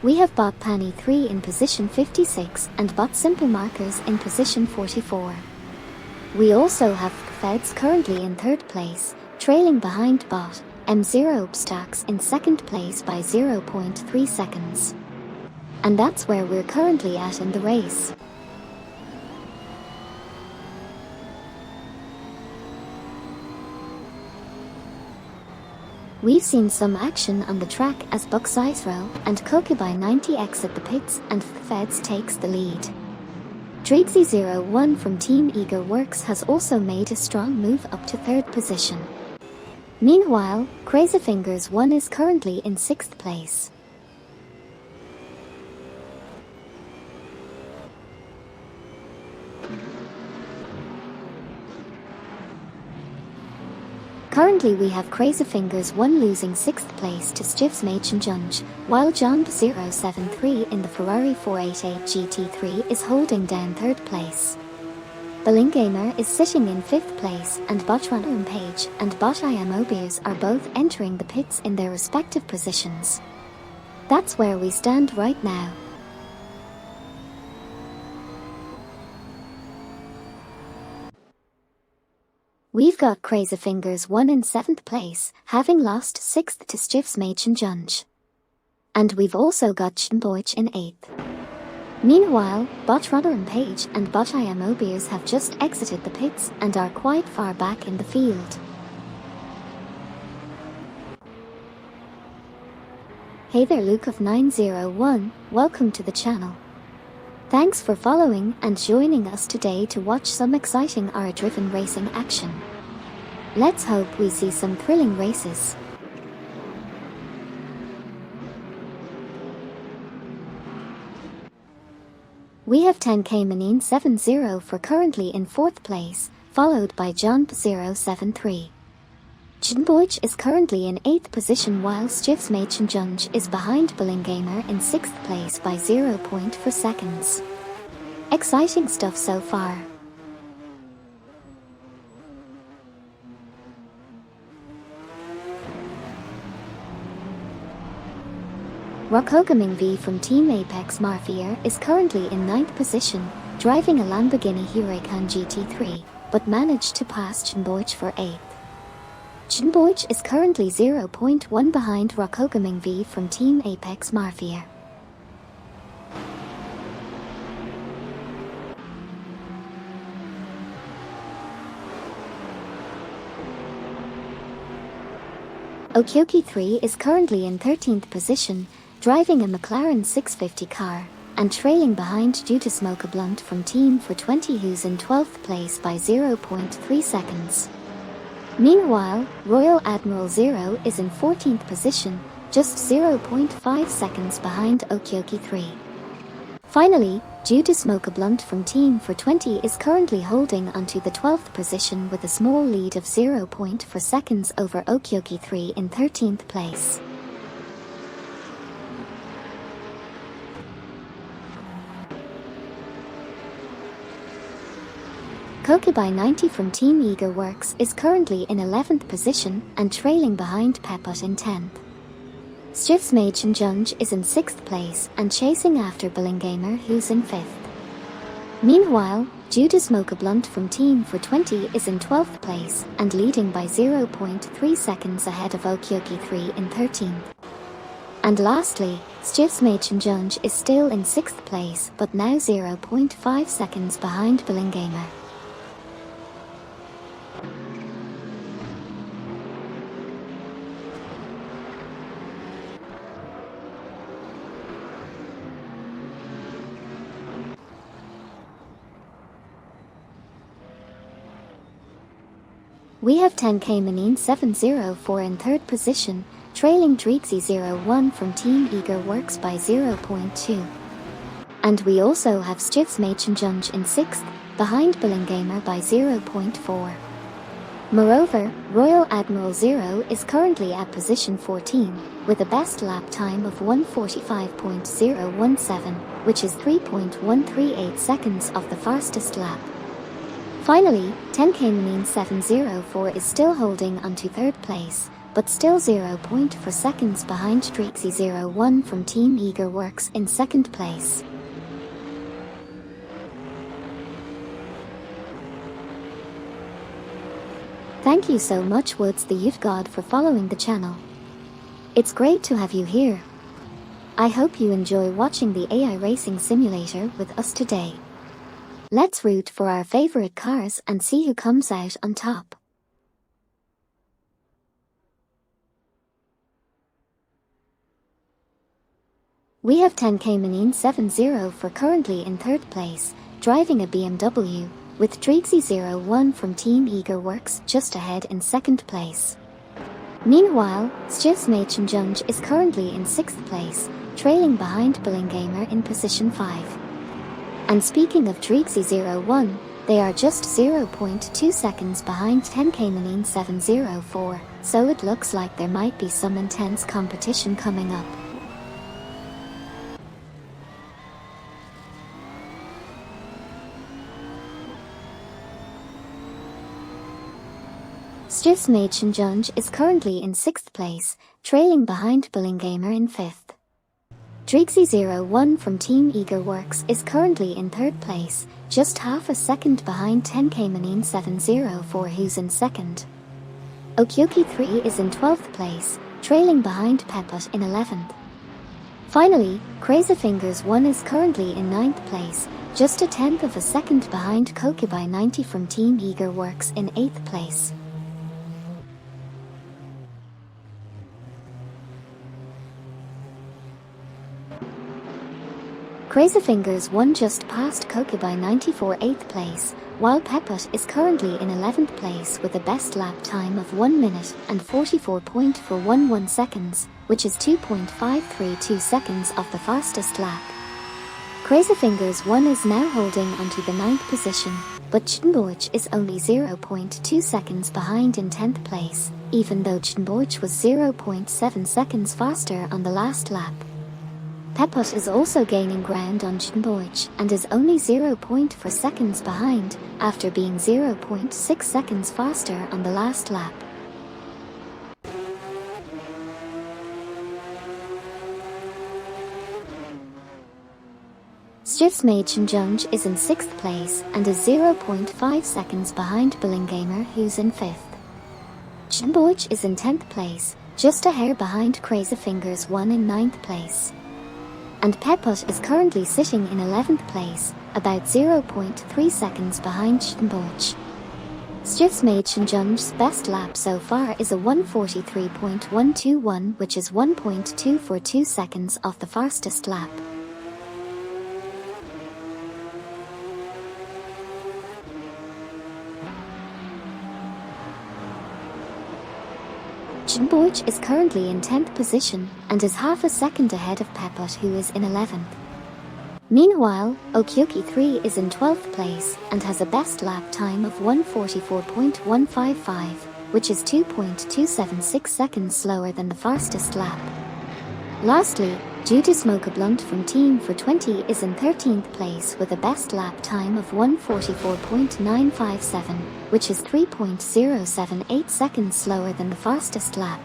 We have bot Pani 3 in position 56 and bot Simple Markers in position 44. We also have Feds currently in third place, trailing behind bot M0 Stacks in second place by 0.3 seconds. And that's where we're currently at in the race. We've seen some action on the track as Bucksizero and Kokibai90 exit the pits and Feds takes the lead. GT3 from Team Eager Works has also made a strong move up to third position. Meanwhile, Crazyfingers 1 is currently in sixth place. Currently we have Crazyfingers 1 losing 6th place to Stivsmachenjunge, while Jump073 in the Ferrari 488 GT3 is holding down 3rd place. Gamer is sitting in 5th place and Botrunner Page and Bot Imobiers are both entering the pits in their respective positions. That's where we stand right now. We've got Crazyfingers 1 in 7th place, having lost 6th to Stivsmachenjunge. And we've also got Chimboich in 8th. Meanwhile, Botrunner Page and Bot Imobiers have just exited the pits and are quite far back in the field. Hey there Luke of 901, welcome to the channel. Thanks for following and joining us today to watch some exciting R-driven racing action. Let's hope we see some thrilling races. We have 10K Manine 70 for currently in 4th place, followed by Jump073. Chimboich is currently in 8th position while Stivsmachenjunge is behind Gamer in 6th place by 0.4 seconds. Exciting stuff so far. Rockogaming V from Team Apex Mafia is currently in 9th position, driving a Lamborghini Huracan GT3, but managed to pass Chimboich for 8th. Chimboich is currently 0.1 behind Rockogaming V from Team Apex Mafia. GT3 is currently in 13th position, driving a McLaren 650 car, and trailing behind due to Smoke a Blunt from Team for 20 who's in 12th place by 0.3 seconds. Meanwhile, Royal Admiral 0 is in 14th position, just 0.5 seconds behind GT3. Finally, due to Smoke a Blunt from Team for 20 is currently holding onto the 12th position with a small lead of 0.4 seconds over GT3 in 13th place. Kokibai90 from Team Eager Works is currently in 11th position and trailing behind Peput in 10th. Stivsmachenjunge is in 6th place and chasing after Gamer who's in 5th. Meanwhile, due to Smoke a Blunt from Team for 20 is in 12th place and leading by 0.3 seconds ahead of GT3 in 13th. And lastly, Stivsmachenjunge is still in 6th place but now 0.5 seconds behind Gamer. We have 10K Manine 704 in 3rd position, trailing Dreezy01 from Team Eager Works by 0.2. And we also have Stivsmachenjunge in 6th, behind Gamer by 0.4. Moreover, Royal Admiral 0 is currently at position 14, with a best lap time of 1:45.017, which is 3.138 seconds of the fastest lap. Finally, 10K Manine 704 is still holding onto 3rd place, but still 0.4 seconds behind Streaksy01 from Team Eagerworks in second place. Thank you so much Woods the Youth God for following the channel. It's great to have you here. I hope you enjoy watching the AI racing simulator with us today. Let's root for our favorite cars and see who comes out on top. We have 10K Manine 70 for currently in third place, driving a BMW, with Streaksy01 from Team Eagerworks just ahead in second place. Meanwhile, Stjusmachenjunge is currently in sixth place, trailing behind Billingamer in position 5. And speaking of Streaksy01, they are just 0.2 seconds behind 10K Manine 704, so it looks like there might be some intense competition coming up. Stjusmachenjunge is currently in sixth place, trailing behind Billingamer in fifth. Streaksy01 from Team Eagerworks is currently in third place, just half a second behind 10K Manine 704 who's in second. GT3 is in 12th place, trailing behind Pepot in 11th. Finally, Crazyfingers1 is currently in 9th place, just a tenth of a second behind Kokibai90 from Team Eagerworks in 8th place. Crazyfingers1 just passed Kokibai90 for 8th place, while Pepot is currently in 11th place with a best lap time of 1 minute and 44.411 seconds, which is 2.532 seconds of the fastest lap. Crazyfingers1 is now holding onto the 9th position, but Chtenboich is only 0.2 seconds behind in 10th place, even though Chtenboich was 0.7 seconds faster on the last lap. Pepot is also gaining ground on Chtenboich and is only 0.4 seconds behind, after being 0.6 seconds faster on the last lap. Stjusmachenjunge is in 6th place and is 0.5 seconds behind Billingamer who's in 5th. Chtenboich is in 10th place, just a hair behind Crazyfingers1 in 9th place. And Pepot is currently sitting in 11th place, about 0.3 seconds behind Chtenboich. Stjusmachenjunge's best lap so far is a 143.121, which is 1.242 seconds off the fastest lap. Chtenboich is currently in 10th position and is half a second ahead of Pepot who is in 11th. Meanwhile, GT3 is in 12th place and has a best lap time of 144.155, which is 2.276 seconds slower than the fastest lap. Lastly, Blunt from Team for 20 is in 13th place with a best lap time of 144.957, which is 3.078 seconds slower than the fastest lap.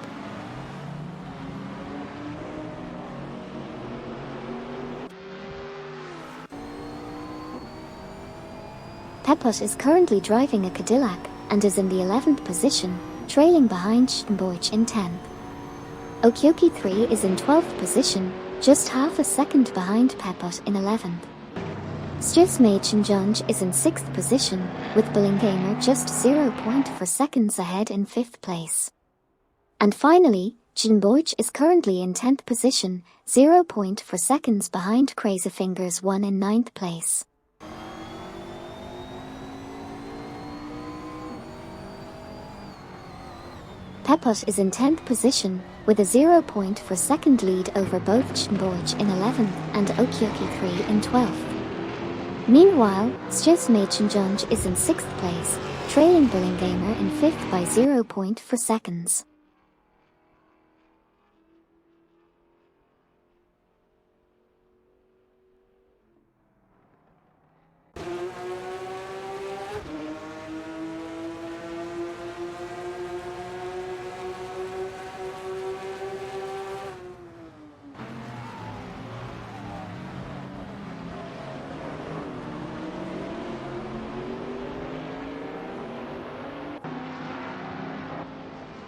Pepot is currently driving a Cadillac and is in the 11th position, trailing behind Chtenboich in 10th. GT3 is in 12th position, just half a second behind Pepot in 11th. Stjusmachenjunge is in 6th position, with Billingamer just 0.4 seconds ahead in 5th place. And finally, Chtenboich is currently in 10th position, 0.4 seconds behind Crazyfingers1 in 9th place. Pepot is in 10th position, with a 0.4 second lead over both Chtenboich in 11th and GT3 in 12th. Meanwhile, Stjusmachenjunge is in 6th place, trailing Billingamer in 5th by 0.4 seconds.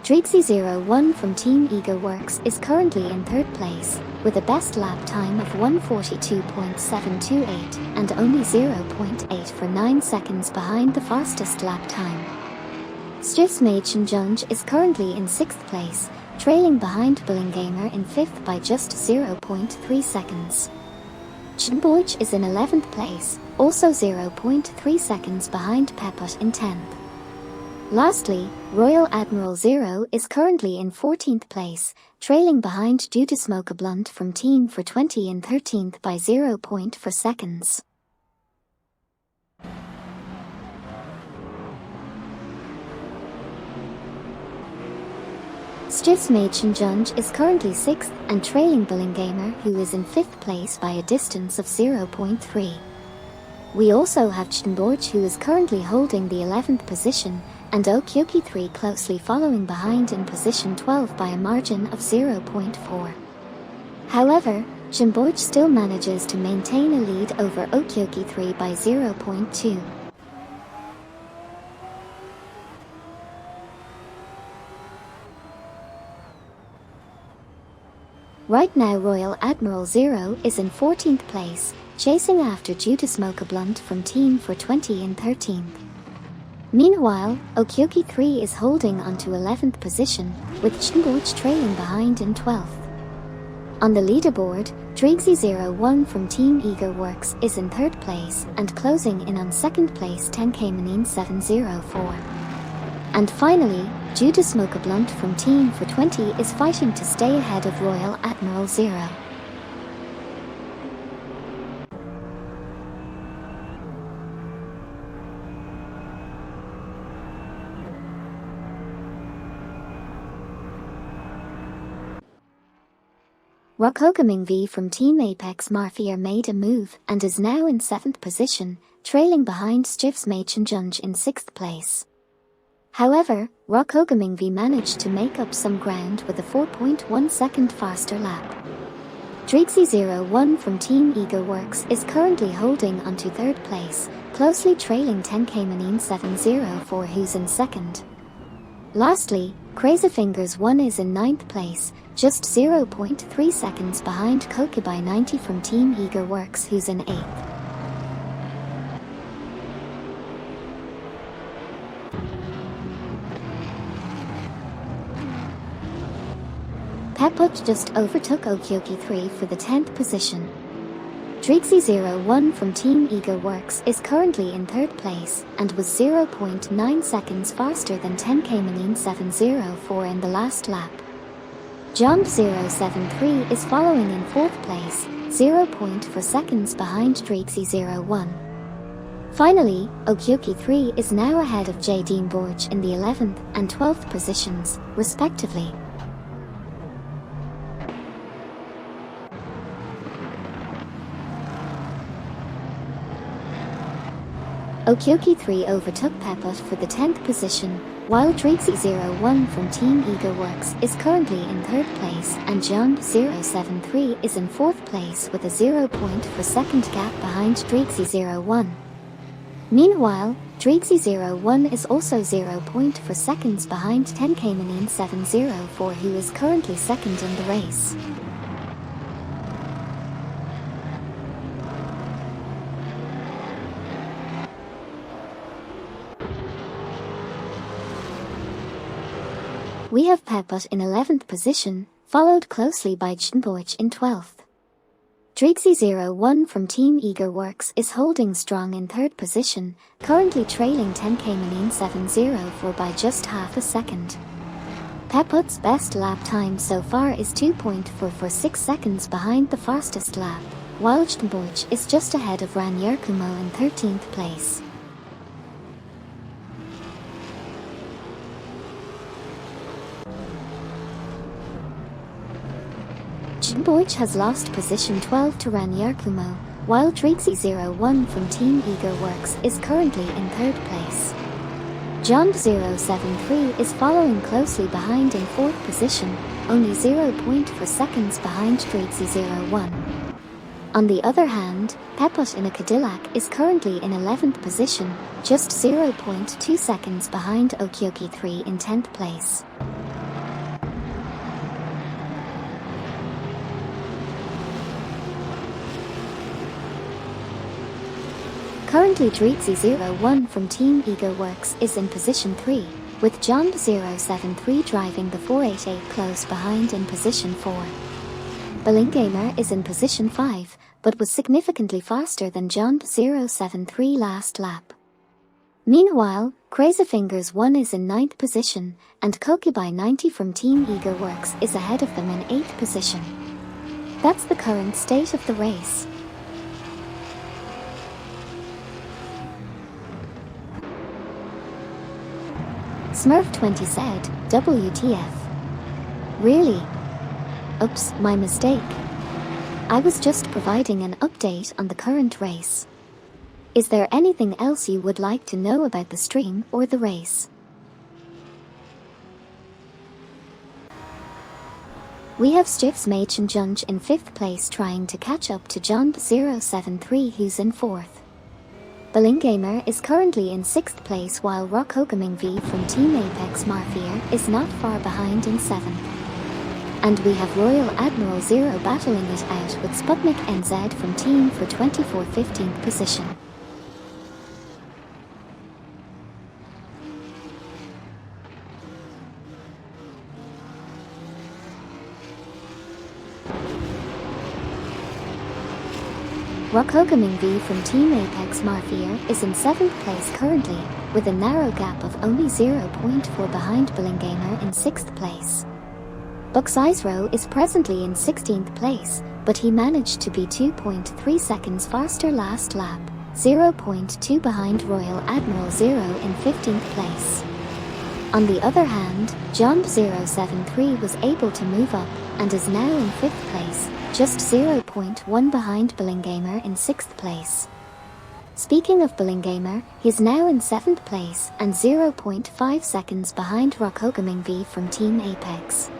Dreezy01 from Team Eagerworks is currently in 3rd place, with a best lap time of 1:42.728 and only 0.8 for 9 seconds behind the fastest lap time. Stjufsmajchenjunge is currently in 6th place, trailing behind Bullingamer in 5th by just 0.3 seconds. Chenborch is in 11th place, also 0.3 seconds behind Peput in 10th. Lastly, Royal Admiral Zero is currently in 14th place, trailing behind due to Smoke Blunt from Team for 20 in 13th by 0.4 seconds. Stjufsmajchenjunge is currently 6th and trailing Bullingamer, who is in 5th place by a distance of 0.3. We also have Chenborch, who is currently holding the 11th position, and GT3 closely following behind in position 12 by a margin of 0.4. However, Chenborch still manages to maintain a lead over GT3 by 0.2. Right now Royal Admiral Zero is in 14th place, chasing after due to Smoke Blunt from Team for 20 in 13th. Meanwhile, GT3 is holding onto 11th position, with Chenborch trailing behind in 12th. On the leaderboard, Dreezy01 from Team Eagerworks is in 3rd place and closing in on 2nd place 10K704. And finally, due to Smoke Blunt from Team for 20 is fighting to stay ahead of Royal Admiral Zero. Rokogamingv from Team Apex Mafia made a move and is now in 7th position, trailing behind Stjufsmajchenjunge in 6th place. However, Rokogamingv managed to make up some ground with a 4.1 second faster lap. Dreezy01 from Team Eagerworks is currently holding onto 3rd place, closely trailing 10K704, who's in 2nd. Lastly, Crazyfingers1 is in 9th place, just 0.3 seconds behind Kokibai90 from Team Eagerworks, who's in 8th. Peput just overtook GT3 for the 10th position. Dreezy01 from Team Eagerworks is currently in 3rd place and was 0.9 seconds faster than 10K704 in the last lap. Jump073 is following in 4th place, 0.4 seconds behind Dreezy01. Finally, GT3 is now ahead of Chenborch in the 11th and 12th positions, respectively. GT3 overtook Peput for the 10th position, while Dreezy01 from Team Eagerworks is currently in 3rd place and Jump073 is in 4th place with a 0.4 second gap behind Dreezy01. Meanwhile, Dreezy01 is also 0.4 seconds behind 10K704, who is currently 2nd in the race. We have Peput in 11th position, followed closely by Chenborch in 12th. Dreezy01 from Team Eagerworks is holding strong in 3rd position, currently trailing 10K704 by just half a second. Peput's best lap time so far is 2.446 seconds behind the fastest lap, while Chenborch is just ahead of Ranyerkumo in 13th place. Chenborch has lost position 12 to Ranyerkumo, while Dreezy01 from Team Eagerworks is currently in 3rd place. Jump073 is following closely behind in 4th position, only 0.4 seconds behind Dreezy01. On the other hand, Peput in a Cadillac is currently in 11th position, just 0.2 seconds behind GT3 in 10th place. Currently GT3 from Team Works is in position 3, with John073 driving the 488 close behind in position 4. Gamer is in position 5, but was significantly faster than John073 last lap. Meanwhile, Crazyfingers1 is in 9th position, and Kokubai90 from Team Works is ahead of them in 8th position. That's the current state of the race. Smurf20 said, WTF. Really? Oops, my mistake. I was just providing an update on the current race. Is there anything else you would like to know about the stream or the race? We have Stiffs Machen Junge in 5th place trying to catch up to John073 who's in 4th. Gamer is currently in 6th place while Rockhogaming V from Team Apex Marfier is not far behind in 7th. And we have Royal Admiral Zero battling it out with Sputnik NZ from Team for 24 15th position. Rockhogaming V from Team Apex Marfier is in 7th place currently, with a narrow gap of only 0.4 behind Gamer in 6th place. Buxizero is presently in 16th place, but he managed to be 2.3 seconds faster last lap, 0.2 behind Royal Admiral Zero in 15th place. On the other hand, John073 was able to move up, and is now in 5th place, just 0.1 behind Gamer in 6th place. Speaking of Gamer, he's now in 7th place and 0.5 seconds behind Rockhogaming V from Team Apex.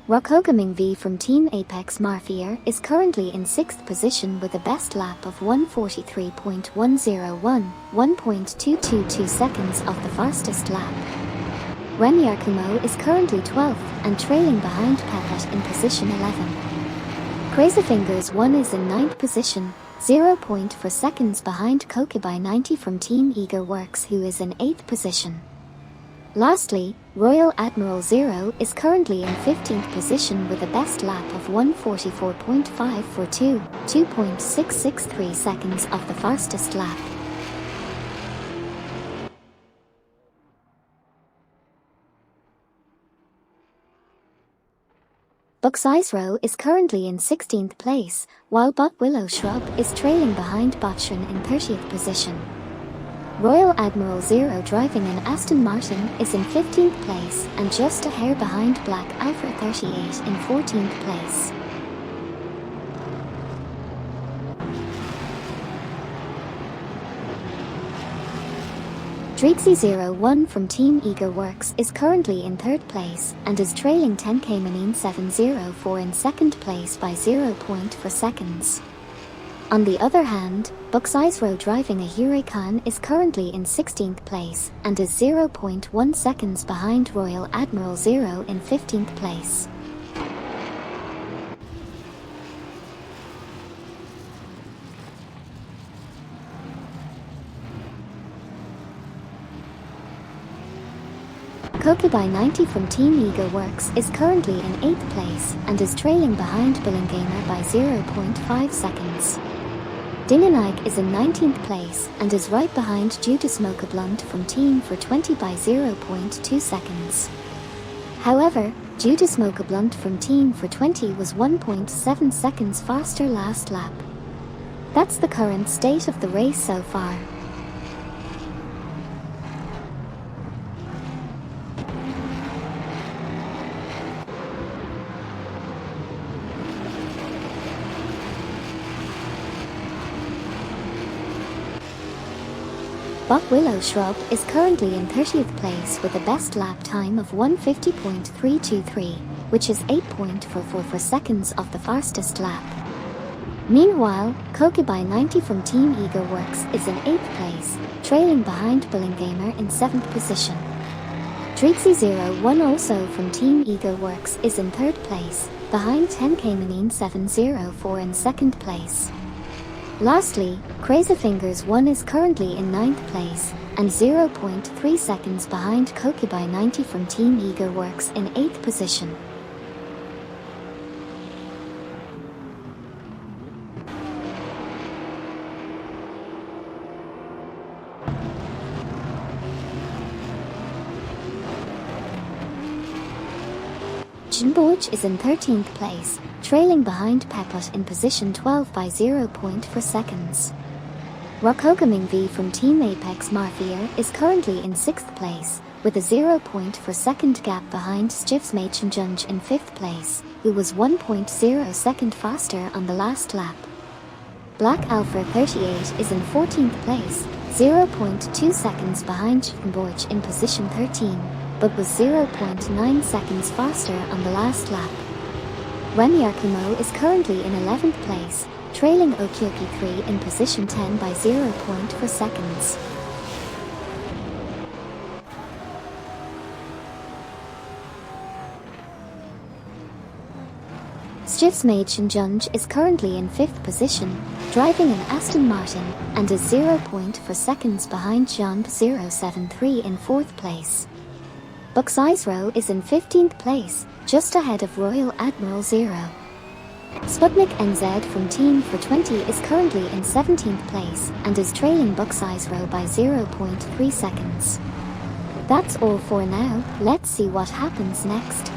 Rockhogaming V from Team Apex Marfier is currently in 6th position with a best lap of 1:43.101, 1.222 seconds off the fastest lap. Renyakumo is currently 12th and trailing behind Pepet in position 11. Crazyfingers1 is in 9th position, 0.4 seconds behind Kokubai90 from Team Works who is in 8th position. Lastly, Royal Admiral Zero is currently in 15th position with a best lap of 1:44.542, 2.663 seconds off the fastest lap. Buxizero is currently in 16th place, while Bot Willow Shrub is trailing behind Botshrin in 30th position. Royal Admiral Zero driving an Aston Martin is in 15th place and just a hair behind Black Alpha 38 in 14th place. Dreezy01 from Team Works is currently in 3rd place and is trailing 10K Manine 704 in 2nd place by 0.4 seconds. On the other hand, Buxizero driving a Huracan is currently in 16th place and is 0.1 seconds behind Royal Admiral Zero in 15th place. Kokubai90 from Team Works is currently in 8th place and is trailing behind Gamer by 0.5 seconds. Dingenike is in 19th place and is right behind Judas Blunt from Team for 20 by 0.2 seconds. However, Judas Blunt from Team for 20 was 1.7 seconds faster last lap. That's the current state of the race so far. Bot Willow Shrub is currently in 30th place with a best lap time of 1:50.323, which is 8.444 seconds off the fastest lap. Meanwhile, Kokubai90 from Team Works is in 8th place, trailing behind Gamer in 7th position. Trixie01 also from Team Eager Works is in third place, behind 10K Manine 704 in second place. Lastly, Crazyfingers1 is currently in 9th place, and 0.3 seconds behind Kokubai90 from Team Eager Works in 8th position. Jinborch is in 13th place, trailing behind Peput in position 12 by 0.4 seconds. Rokogaming V from Team Apex Marfier is currently in 6th place, with a 0.4 second gap behind Stiftsmachenjunge in 5th place, who was 1.0 second faster on the last lap. Black Alpha 38 is in 14th place, 0.2 seconds behind Jinborch in position 13. But was 0.9 seconds faster on the last lap. Renyakumo is currently in 11th place, trailing GT3 in position 10 by 0.4 seconds. Stiftsmachenjunge is currently in 5th position, driving an Aston Martin, and is 0.4 seconds behind Jump073 in 4th place. Buxizero is in 15th place, just ahead of Royal Admiral Zero. Sputnik NZ from Team for 20 is currently in 17th place and is trailing Buxizero by 0.3 seconds. That's all for now, let's see what happens next.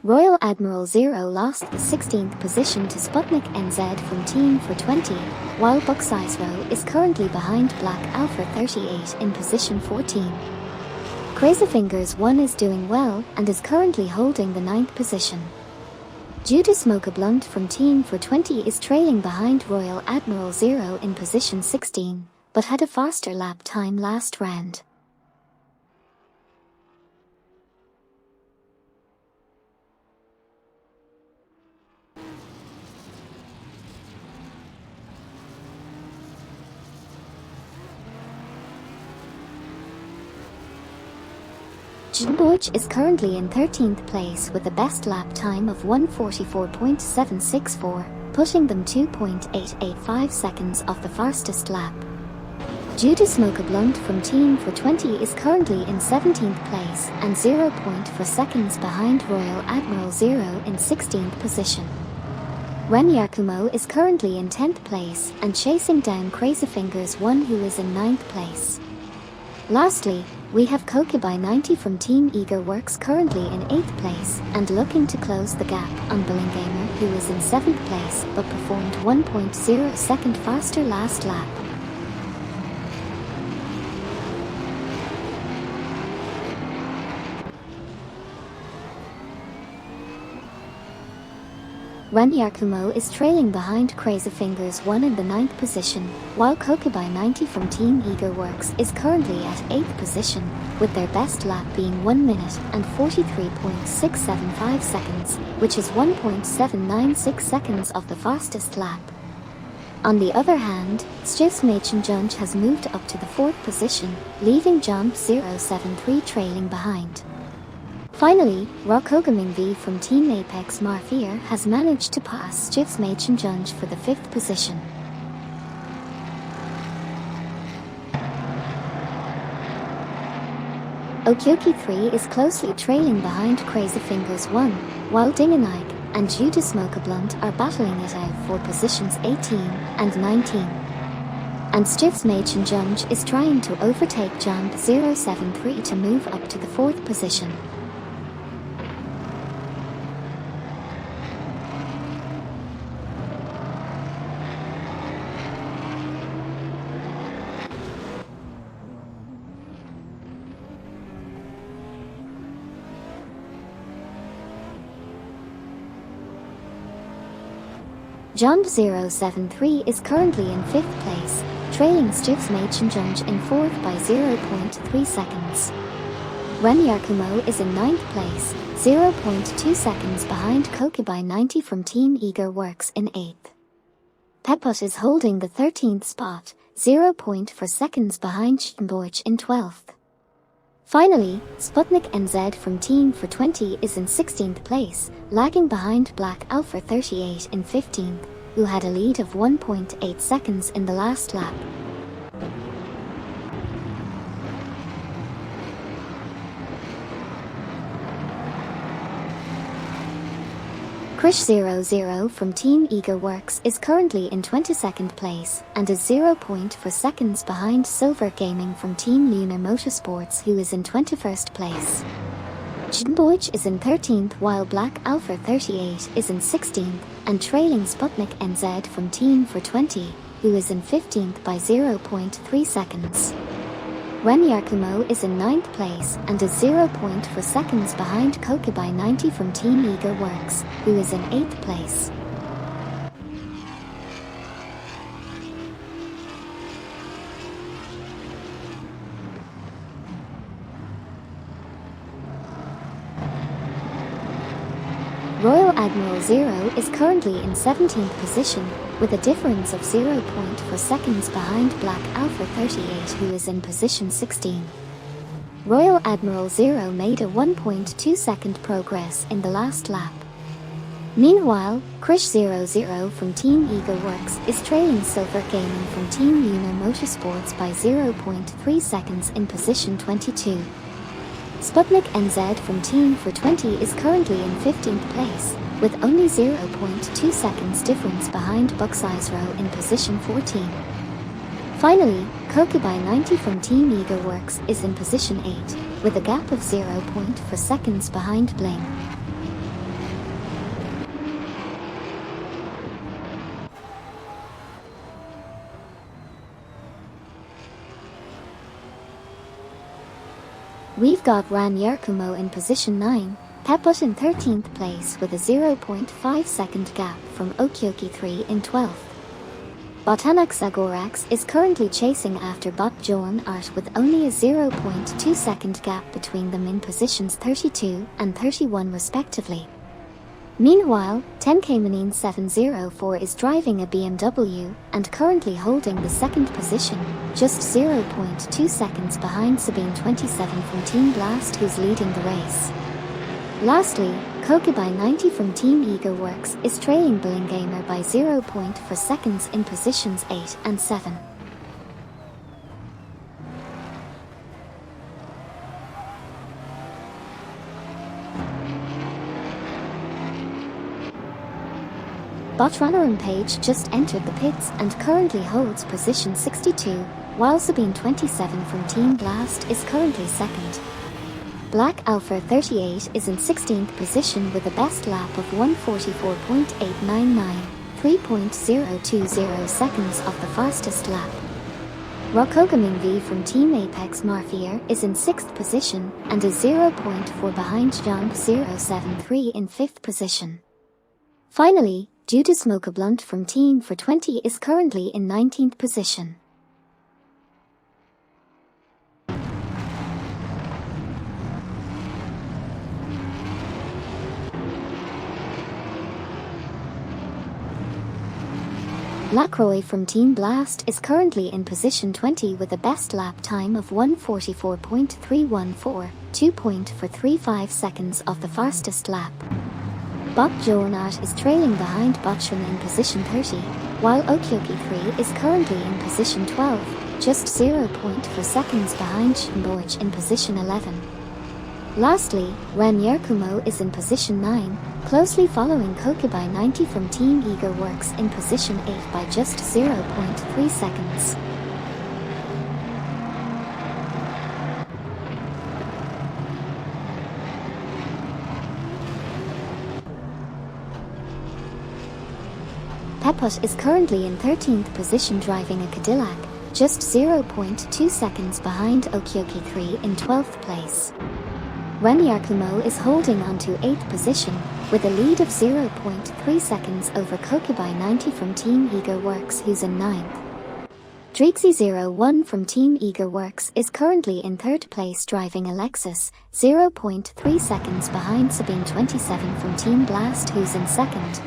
Royal Admiral Zero lost the 16th position to Sputnik NZ from Team for 20, while Buxizero is currently behind Black Alpha 38 in position 14. Crazyfingers1 is doing well and is currently holding the 9th position. Judas Blunt from Team for 20 is trailing behind Royal Admiral Zero in position 16, but had a faster lap time last round. Jinborch is currently in 13th place with a best lap time of 1:44.764, pushing them 2.885 seconds off the fastest lap. Judas Blunt from Team for 20 is currently in 17th place and 0.4 seconds behind Royal Admiral Zero in 16th position. Renyakumo is currently in 10th place and chasing down Crazyfingers1 who is in 9th place. Lastly, we have Kokubai90 from Team Eager Works currently in 8th place and looking to close the gap on Billingamer who is in 7th place but performed 1.0 second faster last lap. Renyakumo is trailing behind Crazyfingers1 in the 9th position, while Kokubai90 from Team Eager Works is currently at 8th position, with their best lap being 1 minute and 43.675 seconds, which is 1.796 seconds of the fastest lap. On the other hand, Stiftsmachenjunge has moved up to the 4th position, leaving Jump073 trailing behind. Finally, Rokogaming V from Team Apex Marfier has managed to pass Stiftsmachenjunge for the 5th position. GT3 is closely trailing behind Crazyfingers1, while Dinganike and Judas Blunt are battling it out for positions 18 and 19. And Stiftsmachenjunge is trying to overtake Jump073 to move up to the 4th position. Jump073 is currently in 5th place, trailing Stiftsmachenjunge in 4th by 0.3 seconds. Renyakumo is in 9th place, 0.2 seconds behind Kokubai90 from Team Eager Works in 8th. Pepot is holding the 13th spot, 0.4 seconds behind Showdown in 12th. Finally, Sputnik NZ from Team for 20 is in 16th place, lagging behind Black Alpha 38 in 15th, who had a lead of 1.8 seconds in the last lap. Krish00 from Team EagleWorks is currently in 22nd place and is 0.4 seconds behind Silver Gaming from Team Lunar Motorsports, who is in 21st place. Showdown is in 13th while Black Alpha 38 is in 16th and trailing Sputnik NZ from Team for 20, who is in 15th by 0.3 seconds. Ren Yakumo is in 9th place and is 0.4 seconds behind Kokubai 90 from Team EagleWorks, who is in 8th place. Royal Admiral Zero is currently in 17th position, with a difference of 0.4 seconds behind Black Alpha 38, who is in position 16. Royal Admiral Zero made a 1.2 second progress in the last lap. Meanwhile, Krish00 from Team EagleWorks is trailing Silver Gaming from Team Lunar Motorsports by 0.3 seconds in position 22. Sputnik NZ from Team for 20 is currently in 15th place, with only 0.2 seconds difference behind Bucksizero in position 14. Finally, Kokubai 90 from Team EagleWorks is in position 8, with a gap of 0.4 seconds behind Bling. We've got Ran Yakumo in position 9, Pepot in 13th place with a 0.5 second gap from GT3 in 12th. Botanak Zagorax is currently chasing after Bot Joan Art with only a 0.2 second gap between them in positions 32 and 31 respectively. Meanwhile, 10K Manin 704 is driving a BMW and currently holding the second position, just 0.2 seconds behind Sabine 27 from Team Blast, who's leading the race. Lastly, Kokubai 90 from Team EagleWorks is trailing Gamer by 0.4 seconds in positions 8 and 7. Botrunner and Page just entered the pits and currently holds position 62, while Sabine 27 from Team Blast is currently second. Black Alpha 38 is in 16th position with a best lap of 1:44.899, 3.020 seconds off the fastest lap. Rokogaming V from Team Apex Mafia is in 6th position and is 0.4 behind Jump 073 in 5th position. Finally, Judas Smoker Blunt from Team for 20 is currently in 19th position. Lacroix from Team Blast is currently in position 20 with a best lap time of 1:44.314, 2.435 seconds off the fastest lap. Bot Joanat is trailing behind Botchun in position 30, while Okyoki3 is currently in position 12, just 0.4 seconds behind Shimboich in position 11. Lastly, Ren Yakumo is in position 9, closely following Kokubai 90 from Team EagleWorks in position 8 by just 0.3 seconds. Pepot is currently in 13th position driving a Cadillac, just 0.2 seconds behind Okyoki3 in 12th place. Ren Yakumo is holding on to 8th position, with a lead of 0.3 seconds over Kokubai 90 from Team EagleWorks, who's in 9th. Drexy01 from Team EagleWorks is currently in 3rd place driving a Lexus, 0.3 seconds behind Sabine 27 from Team Blast, who's in 2nd.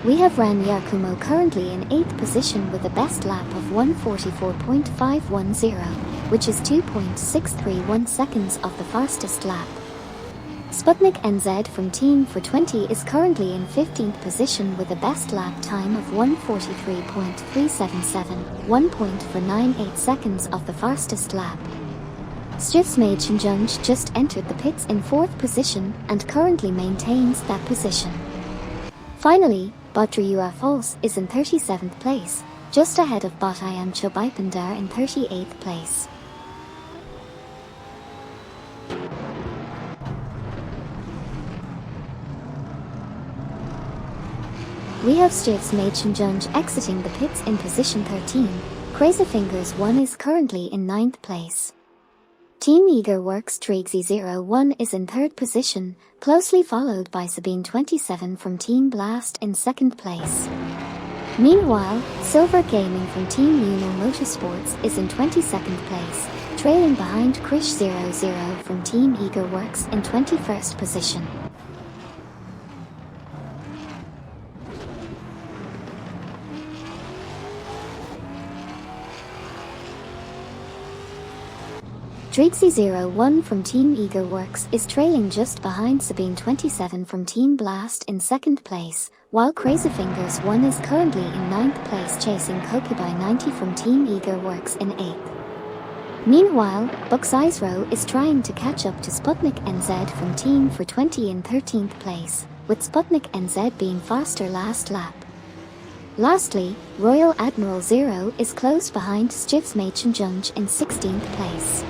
We have Ran Yakumo currently in 8th position with a best lap of 1:44.510, which is 2.631 seconds off the fastest lap. Sputnik NZ from Team for 20 is currently in 15th position with a best lap time of 1:43.377, 1.498 seconds off the fastest lap. Stiftsmaidchenjunge just entered the pits in 4th position and currently maintains that position. Finally, Botrua False is in 37th place, just ahead of Botayam Chobipandar in 38th place. We have Stiftsmaidchenjunge exiting the pits in position 13, Crazyfingers 1 is currently in 9th place. Team Eagerworks Trixie01 is in 3rd position, closely followed by Sabine 27 from Team Blast in 2nd place. Meanwhile, Silver Gaming from Team Uno Motorsports is in 22nd place, trailing behind Krish00 from Team Eagerworks in 21st position. Trixie01 from Team Eagerworks is trailing just behind Sabine 27 from Team Blast in 2nd place, while Crazyfingers 1 is currently in 9th place chasing Kokubai 90 from Team Eagerworks in 8th. Meanwhile, Buxizero is trying to catch up to Sputnik NZ from Team for 20 in 13th place, with Sputnik NZ being faster last lap. Lastly, Royal Admiral 0 is close behind Stiftsmaidchenjunge in 16th place.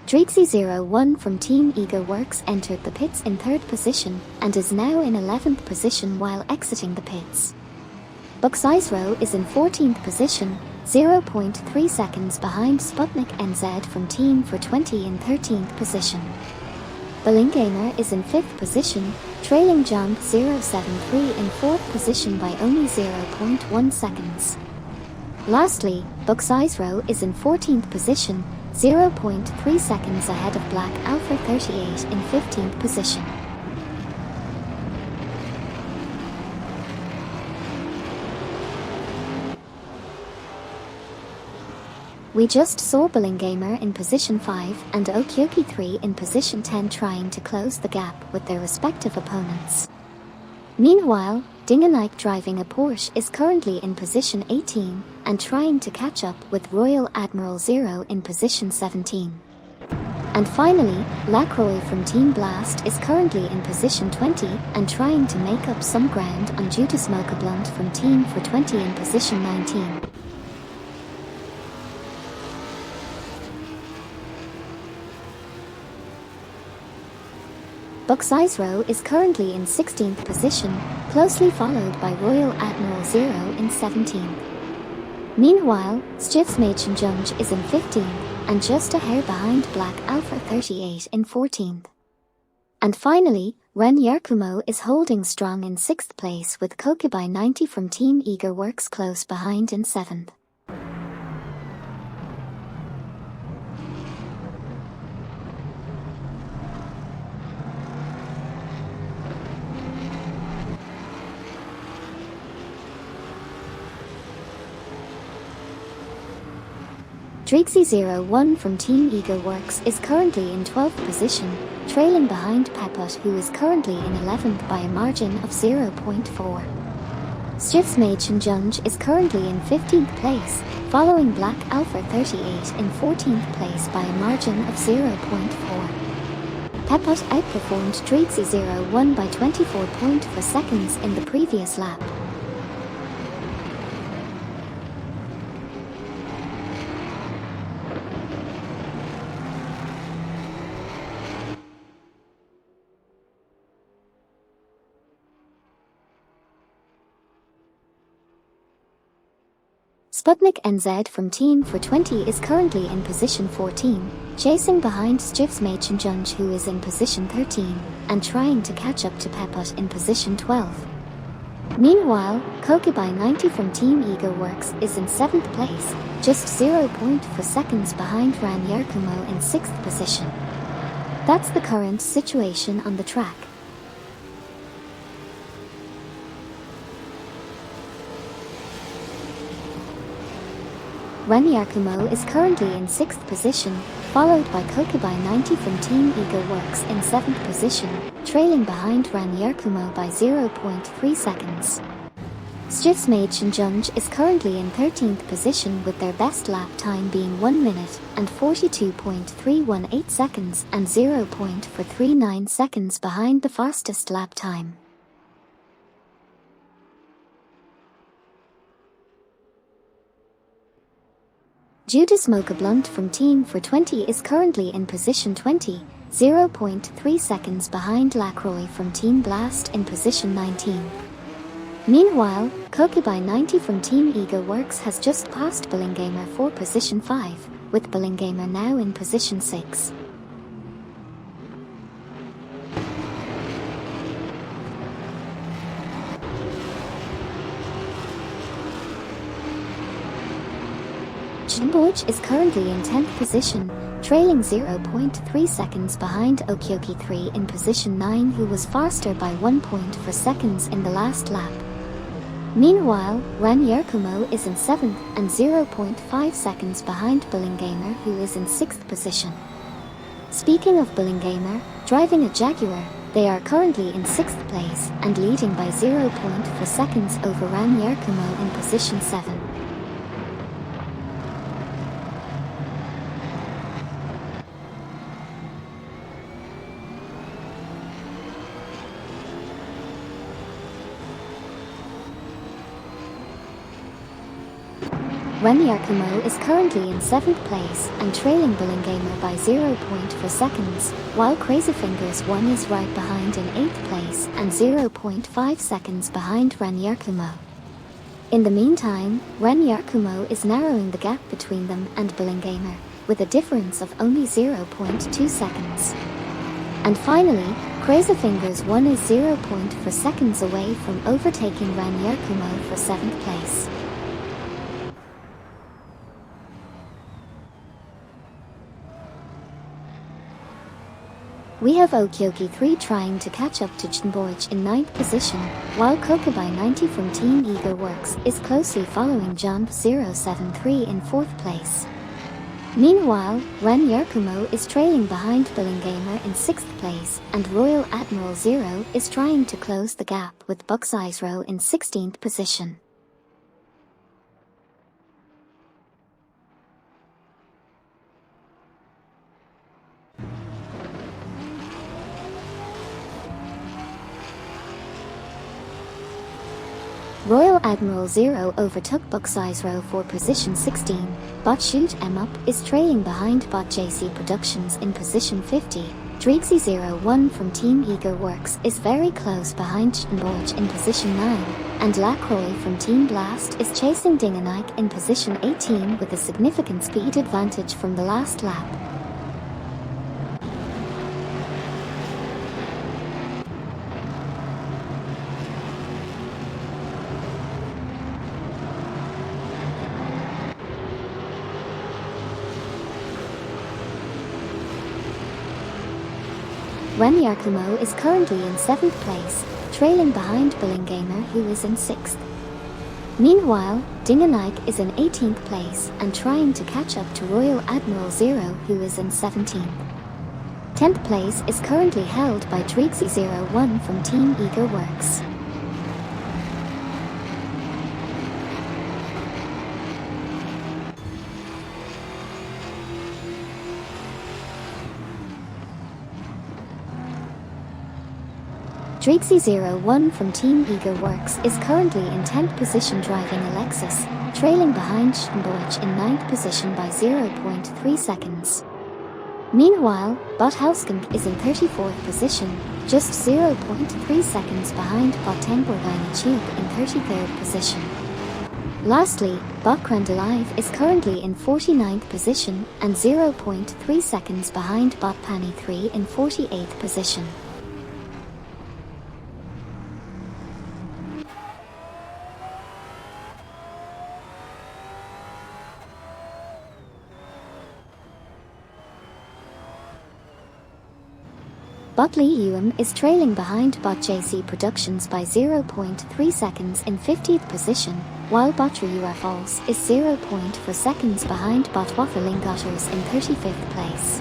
Trixie01 from Team Eagerworks entered the pits in 3rd position and is now in 11th position while exiting the pits. Buxizero is in 14th position, 0.3 seconds behind Sputnik NZ from Team for 20 in 13th position. Ballingamer is in 5th position, trailing Jump 073 in 4th position by only 0.1 seconds. Lastly, Buxizero is in 14th position, 0.3 seconds ahead of Black Alpha 38 in 15th position. We just saw Ballingamer in position 5 and GT3 in position 10 trying to close the gap with their respective opponents. Meanwhile, Dingenike driving a Porsche is currently in position 18 and trying to catch up with Royal Admiral 0 in position 17. And finally, Lacroix from Team Blast is currently in position 20 and trying to make up some ground on Judas Blunt from Team for 20 in position 19. Buxizero is currently in 16th position, closely followed by Royal Admiral 0 in 17th. Meanwhile, Stiftsmaidchenjunge is in 15th and just a hair behind Black Alpha 38 in 14th. And finally, Ren Yakumo is holding strong in 6th place with Kokubai 90 from Team Eagerworks close behind in 7th. Trixie01 from Team Eagerworks is currently in 12th position, trailing behind Peput who is currently in 11th by a margin of 0.4. Stiftsmaidchenjunge is currently in 15th place, following Black Alpha 38 in 14th place by a margin of 0.4. Peput outperformed Trixie01 by 24.4 seconds in the previous lap. Sputnik NZ from Team for 20 is currently in position 14, chasing behind Stiftsmaidchenjunge who is in position 13, and trying to catch up to Peput in position 12. Meanwhile, Kokubai90 from Team Ego Works is in 7th place, just 0.4 seconds behind Ran Yerkumo in 6th position. That's the current situation on the track. Ran Yerkumo is currently in 6th position, followed by Kokubai90 from Team Ego Works in 7th position, trailing behind Ran Yerkumo by 0.3 seconds. Stiftsmaid Shinjunj is currently in 13th position with their best lap time being 1 minute and 42.318 seconds and 0.439 seconds behind the fastest lap time. Judas Mocha Blunt from Team for 20 is currently in position 20, 0.3 seconds behind Lacroix from Team Blast in position 19. Meanwhile, Kokubai90 from Team Ego Works has just passed Billingamer for position 5, with Billingamer now in position 6. Jinboj is currently in 10th position, trailing 0.3 seconds behind GT3 in position 9, who was faster by 1.4 seconds in the last lap. Meanwhile, Ran Yerkumo is in 7th and 0.5 seconds behind Billingamer, who is in 6th position. Speaking of Billingamer, driving a Jaguar, they are currently in 6th place and leading by 0.4 seconds over Ran Yerkumo in position 7. Ran Yerkumo is currently in 7th place and trailing Billingamer by 0.4 seconds, while Crazyfingers 1 is right behind in 8th place and 0.5 seconds behind Ran Yerkumo. In the meantime, Ran Yerkumo is narrowing the gap between them and Billingamer, with a difference of only 0.2 seconds. And finally, Crazyfingers 1 is 0.4 seconds away from overtaking Ran Yerkumo for 7th place. We have GT3 trying to catch up to Jinboj in 9th position, while Kokubai90 from Team Ego Works is closely following Jump 073 in 4th place. Meanwhile, Ran Yerkumo is trailing behind Billingamer in 6th place, and Royal Admiral Zero is trying to close the gap with Buxizero in 16th position. Royal Admiral Zero overtook Buxizero for position 16, Bot Shoot 'em Up is trailing behind Bot JC Productions in position 50, Dreezy01 from Team Ego Works is very close behind Jinboj in position 9, and Lacroix from Team Blast is chasing Dinganike in position 18 with a significant speed advantage from the last lap. Ran Yerkumo is currently in 7th place, trailing behind Billingamer, who is in 6th. Meanwhile, Dinganike is in 18th place and trying to catch up to Royal Admiral Zero, who is in 17th. 10th place is currently held by Dreezy01 from Team Ego Works. Dreezy01 from Team Ego Works is currently in 10th position driving a Lexus, trailing behind Jinboj in 9th position by 0.3 seconds. Meanwhile, Bot Hauskunk is in 34th position, just 0.3 seconds behind Bot Temborgina Tube in 33rd position. Lastly, Bot Crandalive is currently in 49th position and 0.3 seconds behind Bot Pani 3 in 48th position. Bot Lee Yuan is trailing behind Bot JC Productions by 0.3 seconds in 50th position, while Bot Ryu Falls is 0.4 seconds behind Bot Waffling Otters in 35th place.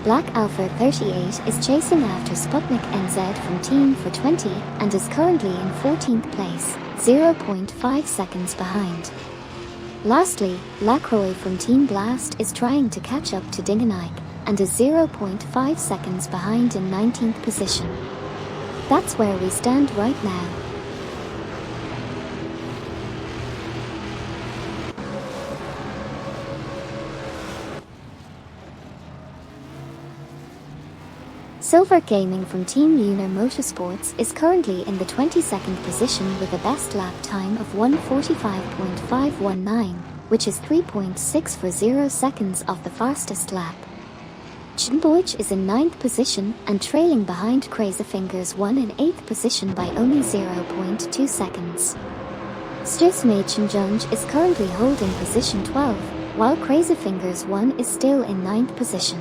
Black Alpha 38 is chasing after Sputnik NZ from Team for 20 and is currently in 14th place, 0.5 seconds behind. Lastly, Lacroix from Team Blast is trying to catch up to Dingenike and is 0.5 seconds behind in 19th position. That's where we stand right now. Silver Gaming from Team Lunar Motorsports is currently in the 22nd position with a best lap time of 1:45.519, which is 3.640 seconds off the fastest lap. Chimboich is in 9th position and trailing behind Crazy Fingers 1 in 8th position by only 0.2 seconds. Stifsmädchenjunge is currently holding position 12, while Crazy Fingers 1 is still in 9th position.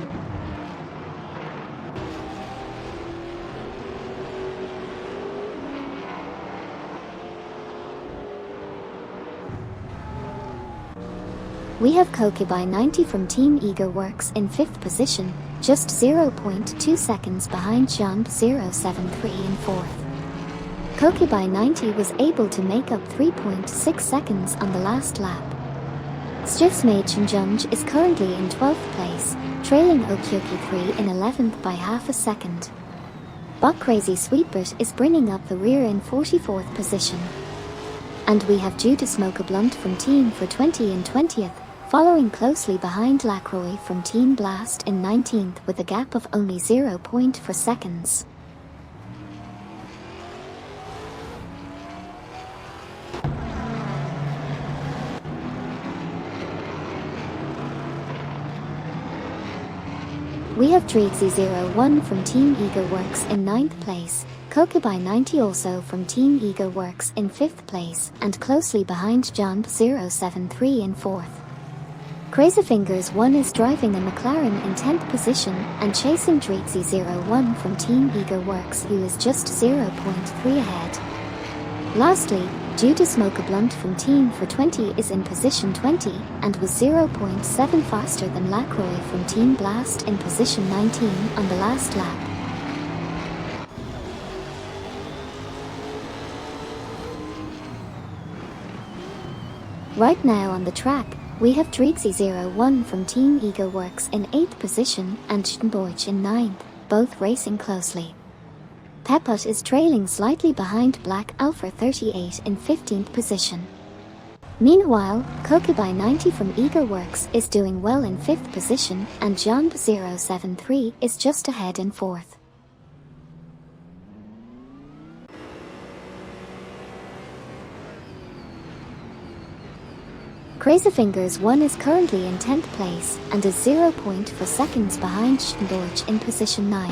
We have Koki by 90 from Team Eager Works in 5th position, just 0.2 seconds behind Jump 073 in 4th. Koki by 90 was able to make up 3.6 seconds on the last lap. Stifsmädchenjunge is currently in 12th place, trailing GT3 in 11th by half a second. Bot Crazy Sweetbert is bringing up the rear in 44th position. And we have Due to Smoke a Blunt from Team for 20 in 20th, following closely behind Lacroix from Team Blast in 19th with a gap of only 0.4 seconds. We have Dreezy01 from Team Eager Works in 9th place, Koki by 90 also from Team Eager Works in 5th place, and closely behind Jump 073 in 4th. Crazy Fingers 1 is driving a McLaren in 10th position and chasing Dreezy01 from Team Eager Works, who is just 0.3 ahead. Lastly, Due to Smoke a Blunt from Team for 20 is in position 20 and was 0.7 faster than Lacroix from Team Blast in position 19 on the last lap. Right now on the track, we have Dreezy01 from Team Eager Works in 8th position and Chimboich in 9th, both racing closely. Peput is trailing slightly behind Black Alpha 38 in 15th position. Meanwhile, Koki by 90 from Eager Works is doing well in 5th position and Jump 073 is just ahead in 4th. Crazy Fingers 1 is currently in 10th place and is 0.4 seconds behind Chimboich in position 9.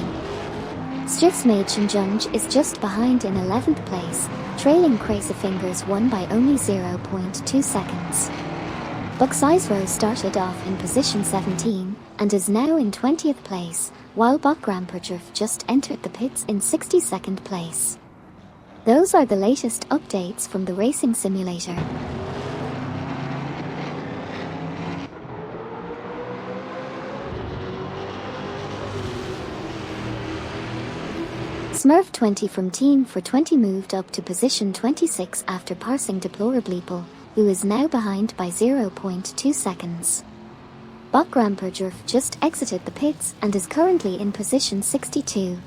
Stifsmädchenjunge is just behind in 11th place, trailing Crazy Fingers 1 by only 0.2 seconds. Buxizro started off in position 17 and is now in 20th place, while Bot Gramperjurf just entered the pits in 62nd place. Those are the latest updates from the racing simulator. Smurf 20 from Team for 20 moved up to position 26 after passing Deplorableeple, who is now behind by 0.2 seconds. Bot Gramperjurf just exited the pits and is currently in position 62.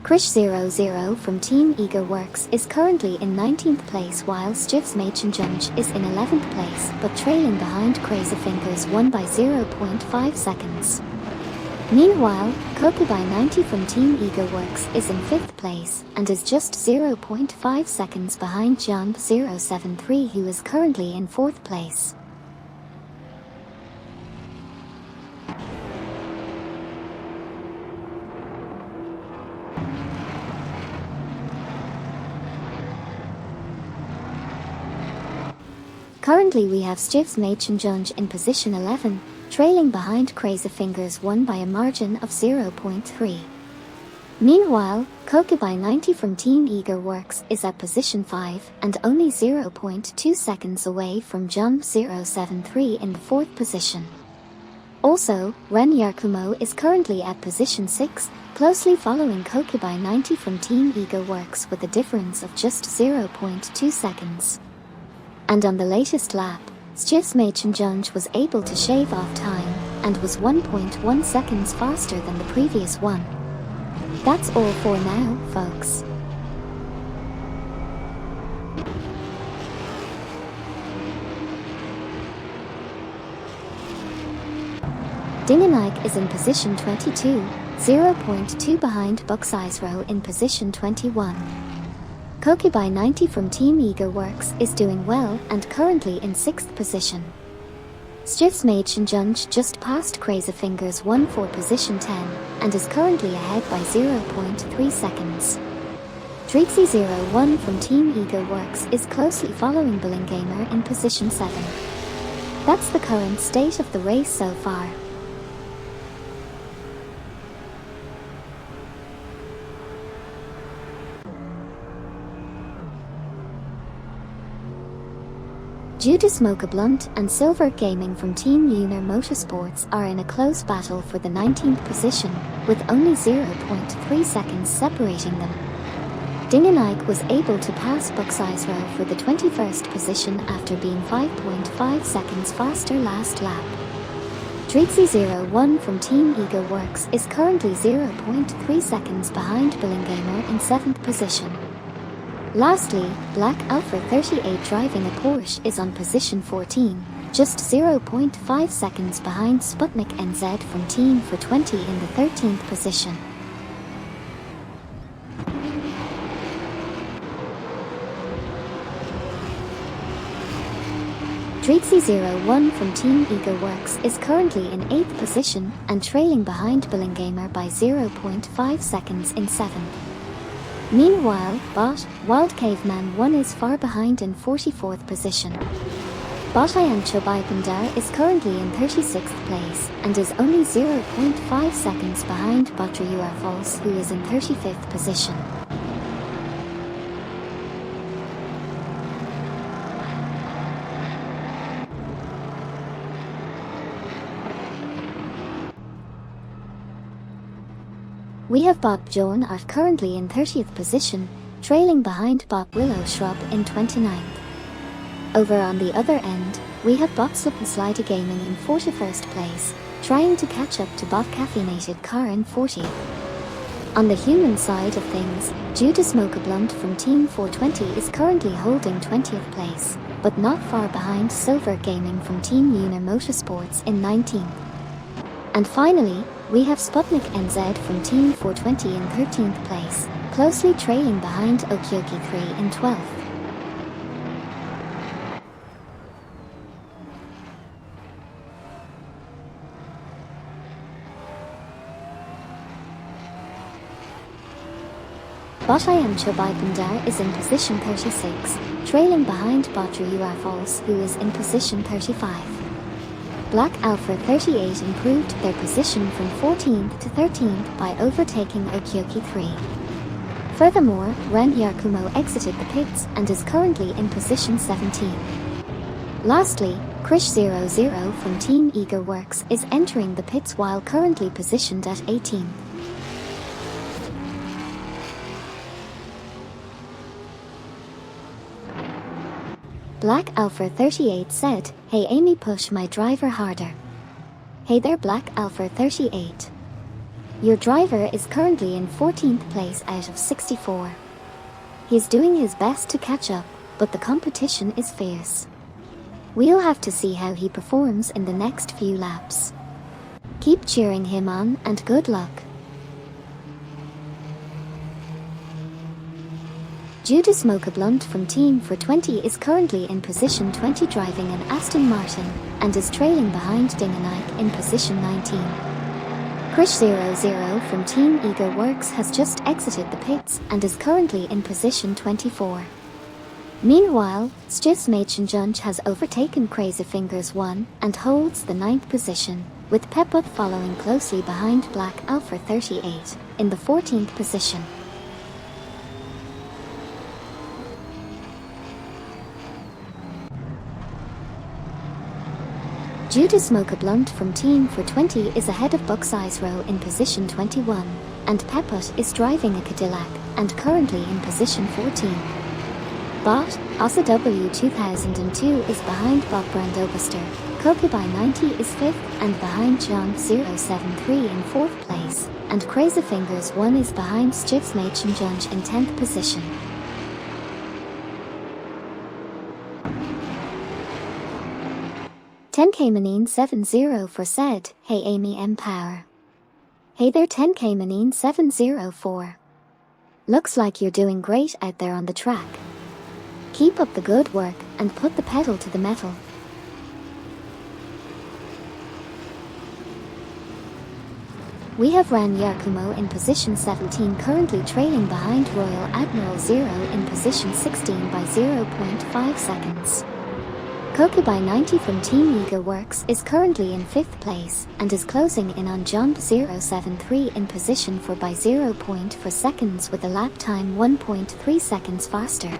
Krish00 from Team Eager Works is currently in 19th place while Stifsmädchenjunge is in 11th place but trailing behind Crazy Fingers 1 by 0.5 seconds. Meanwhile, Koki by 90 from Team Eager Works is in 5th place and is just 0.5 seconds behind Jump 073 who is currently in 4th place. Currently we have Stifsmädchenjunge in position 11, trailing behind Crazy Fingers 1 by a margin of 0.3. Meanwhile, Kokubai 90 from Team Eager Works is at position 5 and only 0.2 seconds away from Jump 073 in the 4th position. Also, Ren Yakumo is currently at position 6, closely following Kokubai 90 from Team Eager Works with a difference of just 0.2 seconds. And on the latest lap, Stjusmachenjunj was able to shave off time and was 1.1 seconds faster than the previous one. That's all for now, folks. Dingenike is in position 22, 0.2 behind Buxeisro in position 21. Kokubai 90 from Team Eager Works is doing well and currently in 6th position. Stjusmachenjunj just passed Crazyfingers 1 for position 10 and is currently ahead by 0.3 seconds. Treatsy01 from Team Eager Works is closely following Billingamer in position 7. That's the current state of the race so far. Judas Mocha Blunt and Silver Gaming from Team Lunar Motorsports are in a close battle for the 19th position, with only 0.3 seconds separating them. Dingenike was able to pass Buxeisro for the 21st position after being 5.5 seconds faster last lap. Treatsy01 from Team Eager Works is currently 0.3 seconds behind Billingamer in 7th position. Lastly, Black Alpha 38 driving a Porsche is on position 14, just 0.5 seconds behind Sputnik NZ from Team for 20 in the 13th position. Treatsy01 from Team Eager Works is currently in 8th position and trailing behind Billingamer by 0.5 seconds in 7th. Meanwhile, Bot Wild Caveman 1 is far behind in 44th position. Botayan Chobaipandar is currently in 36th place and is only 0.5 seconds behind Batra UFOs, who is in 35th position. We have Bob Bjorn are currently in 30th position, trailing behind Bob Willow Shrub in 29th. Over on the other end, we have Bob Slide Gaming in 41st place, trying to catch up to Bob Caffeinated Car in 40th. On the human side of things, Judas Mocha Blunt from Team 420 is currently holding 20th place, but not far behind Silver Gaming from Team Lunar Motorsports in 19th. And finally, we have Sputnik NZ from Team 420 in 13th place, closely trailing behind Okyoki3 in 12th. Botayan Chobaipandar is in position 36, trailing behind Batra UFOs, who is in position 35. Black Alpha 38 improved their position from 14th to 13th by overtaking Okyoki 3. Furthermore, Ren Yakumo exited the pits and is currently in position 17. Lastly, Krish00 from Team Eager Works is entering the pits while currently positioned at 18. Black Alpha 38 said, "Hey Amy, push my driver harder." Hey there Black Alpha 38. Your driver is currently in 14th place out of 64. He's doing his best to catch up, but the competition is fierce. We'll have to see how he performs in the next few laps. Keep cheering him on and good luck. Judas Mocha Blunt from Team 420 is currently in position 20 driving an Aston Martin and is trailing behind Dingenike in position 19. Krish00 from Team Eager Works has just exited the pits and is currently in position 24. Meanwhile, Stjusmachenjunj has overtaken Crazyfingers 1 and holds the 9th position, with Peput following closely behind Black Alpha 38 in the 14th position. Due to Smoke Blunt from Team for 20 is ahead of Buck's Eyes Row in position 21, and Peput is driving a Cadillac and currently in position 14. Bot, Assetto 2002 is behind Bob Brandobuster, Koki by 90 is 5th and behind John 073 in 4th place, and Crazy Fingers 1 is behind Stiffs Machen Junge in 10th position. $10K Manine 70 for said, hey Amy M Power. Hey there $10K Manine 704. Looks like you're doing great out there on the track. Keep up the good work and put the pedal to the metal. We have Ran Yakumo in position 17 currently trailing behind Royal Admiral 0 in position 16 by 0.5 seconds. Koki by 90 from Team Eager Works is currently in 5th place and is closing in on Jump 073 in position 4 by 0.4 seconds with a lap time 1.3 seconds faster.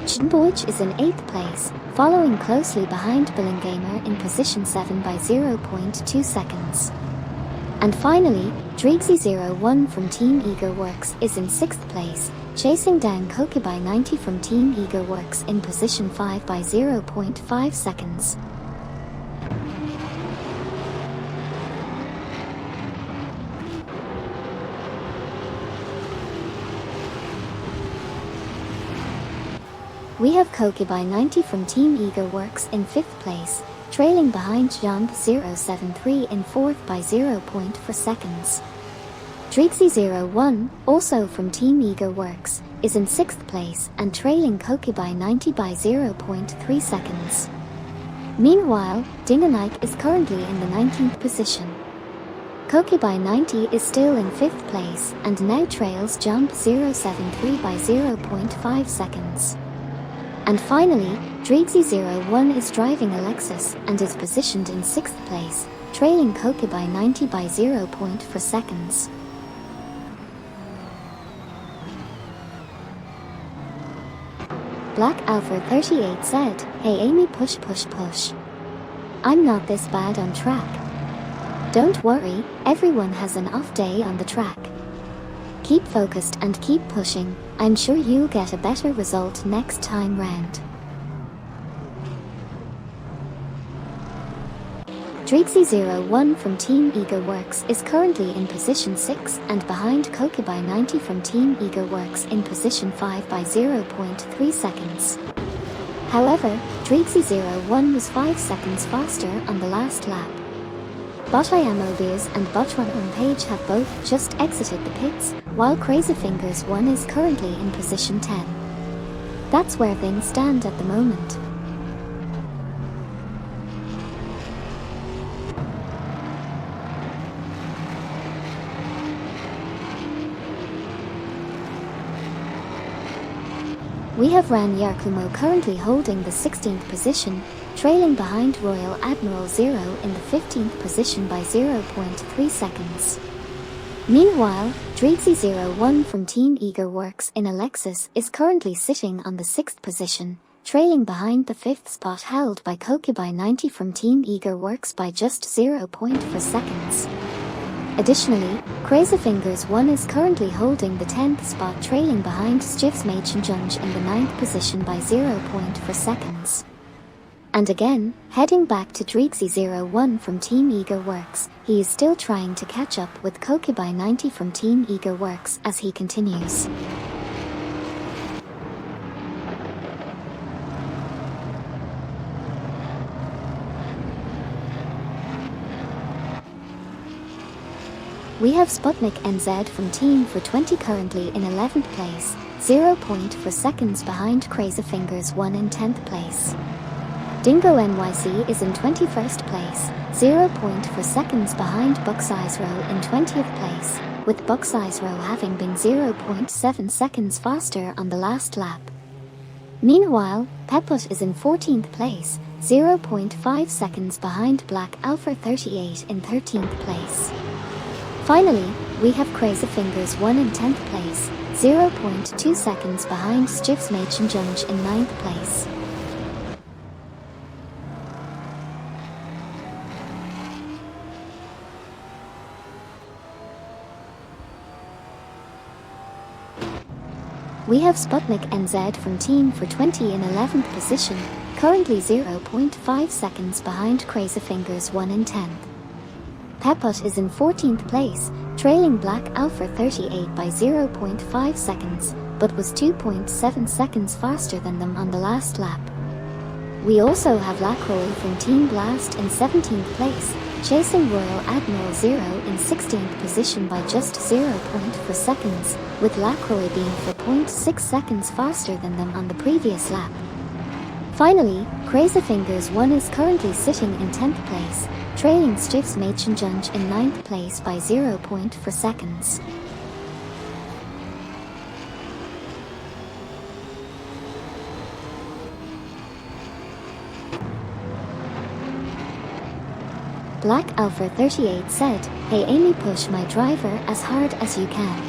Chinboich is in 8th place, following closely behind Billingamer in position 7 by 0.2 seconds. And finally, Dreegsy01 from Team Eager Works is in 6th place, chasing down Koki by 90 from Team Eager Works in position 5 by 0.5 seconds. We have Koki by 90 from Team Eager Works in 5th place, trailing behind Jump 073 in 4th by 0.4 seconds. Dreegsy01, also from Team Eager Works, is in 6th place and trailing Koki by 90 by 0.3 seconds. Meanwhile, Dinganike is currently in the 19th position. Koki by 90 is still in 5th place and now trails Jump 073 by 0.5 seconds. And finally, Dreegsy01 is driving a Lexus and is positioned in 6th place, trailing Koki by 90 by 0.4 seconds. Black Alpha 38 said, hey Amy push push push. I'm not this bad on track. Don't worry, everyone has an off day on the track. Keep focused and keep pushing, I'm sure you'll get a better result next time round. Dreegsy01 from Team Eager Works is currently in position 6 and behind Koki by 90 from Team Eager Works in position 5 by 0.3 seconds. However, Dreegsy01 was 5 seconds faster on the last lap. Botayamobias and Botron Page have both just exited the pits, while Crazy Fingers 1 is currently in position 10. That's where things stand at the moment. We have Ran Yakumo currently holding the 16th position, trailing behind Royal Admiral 0 in the 15th position by 0.3 seconds. Meanwhile, Dreegsy01 from Team Eager Works in a Lexus is currently sitting on the 6th position, trailing behind the 5th spot held by Koki by 90 from Team Eager Works by just 0.4 seconds. Additionally, Crazy Fingers 1 is currently holding the 10th spot trailing behind Stiffs Machen Junge in the 9th position by 0.4 seconds. And again, heading back to Dreegsy01 from Team Eager Works, he is still trying to catch up with Koki by 90 from Team Eager Works as he continues. We have Sputnik NZ from Team for 20 currently in 11th place, 0.4 seconds behind Crazy Fingers 1 in 10th place. Dingo NYC is in 21st place, 0.4 seconds behind Buck's Eyes Row in 20th place, with Buck's Eyes Row having been 0.7 seconds faster on the last lap. Meanwhile, Peput is in 14th place, 0.5 seconds behind Black Alpha 38 in 13th place. Finally, we have Crazy Fingers 1 in 10th place, 0.2 seconds behind Stiffs Machen Junge in 9th place. We have Sputnik NZ from Team for 20 in 11th position, currently 0.5 seconds behind Crazy Fingers 1 in 10th. Peput is in 14th place, trailing Black Alpha 38 by 0.5 seconds, but was 2.7 seconds faster than them on the last lap. We also have Lacroix from Team Blast in 17th place, chasing Royal Admiral Zero in 16th position by just 0.4 seconds, with Lacroix being 4.6 seconds faster than them on the previous lap. Finally, Crazy Fingers 1 is currently sitting in 10th place, trailing Stiffs Machen Junge in 9th place by 0.4 seconds. Black Alpha 38 said, "Hey Amy, push my driver as hard as you can.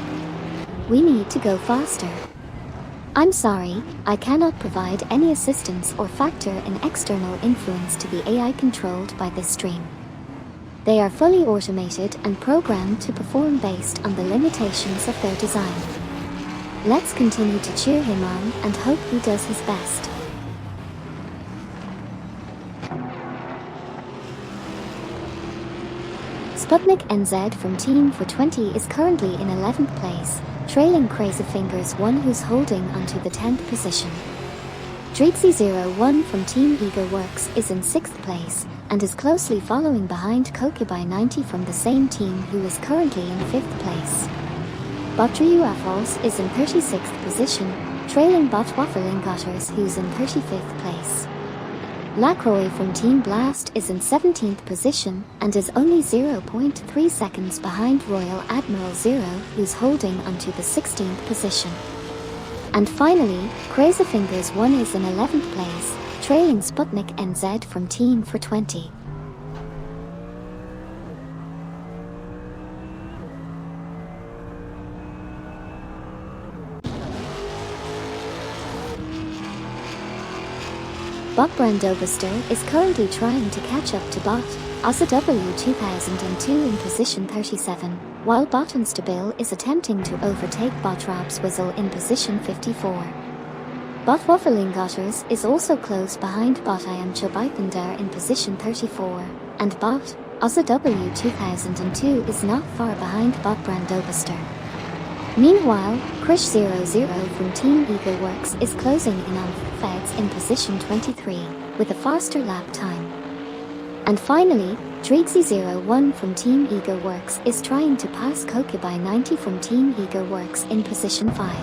We need to go faster. I'm sorry, I cannot provide any assistance or factor in external influence to the AI controlled by this stream. They are fully automated and programmed to perform based on the limitations of their design. Let's continue to cheer him on and hope he does his best." Sputnik NZ from Team for 20 is currently in 11th place, trailing Crazy Fingers 1 who's holding onto the 10th position. Dreeksy01 from Team Eager Works is in 6th place, and is closely following behind Kokibai 90 from the same team who is currently in 5th place. Botrufals is in 36th position, trailing Botwaffelingotters who's in 35th place. Lacroix from Team Blast is in 17th position and is only 0.3 seconds behind Royal Admiral Zero who's holding onto the 16th position. And finally, Crazy Fingers 1 is in 11th place, trailing Sputnik NZ from Team for 20. Bot Brandobuster is currently trying to catch up to Bot Assetto 2002 in position 37, while Bot Instabil is attempting to overtake Bot Rapswizzle in position 54. Bot Waffelingotters is also close behind Bot Iamchobipander in position 34, and Bot Assetto 2002 is not far behind Bot Brandobuster. Meanwhile, Krish00 from Team Eager Works is closing in on Feds in position 23, with a faster lap time. And finally, Dreeksy01 from Team Eager Works is trying to pass Kokibai 90 from Team Eager Works in position 5.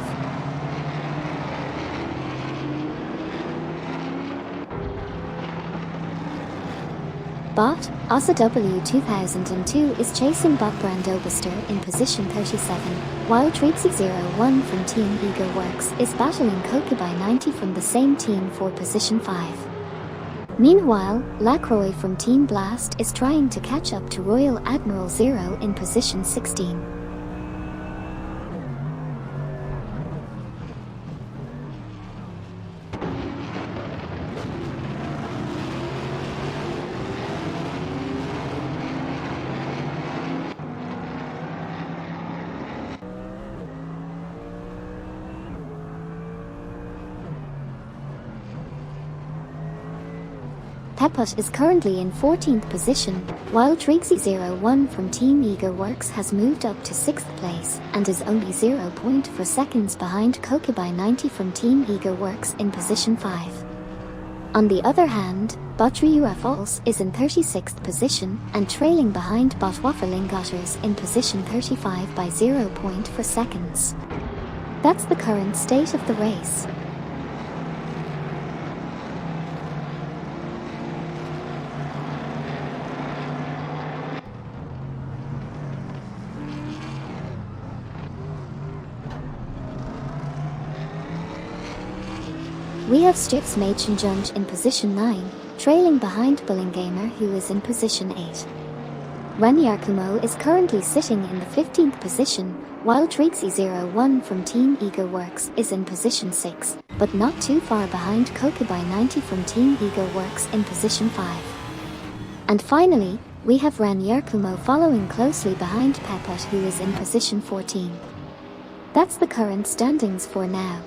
Bot Assetto 2002 is chasing Bot Brandobuster in position 37, while Dreeksy01 from Team Eager Works is battling Kokibai 90 from the same team for position 5. Meanwhile, Lacroix from Team Blast is trying to catch up to Royal Admiral Zero in position 16. Peput is currently in 14th position, while Dreeksy01 from Team Eager Works has moved up to 6th place and is only 0.4 seconds behind Kokibai 90 from Team Eager Works in position 5. On the other hand, Botrufals is in 36th position and trailing behind Botwaffelingotters in position 35 by 0.4 seconds. That's the current state of the race. We have Stiffs Machen Junge in position 9, trailing behind Bullingamer, who is in position 8. Ranyarkumo is currently sitting in the 15th position, while Trixie01 from Team Ego Works is in position 6, but not too far behind Kokubai90 from Team Ego Works in position 5. And finally, we have Ranyarkumo following closely behind Peput, who is in position 14. That's the current standings for now.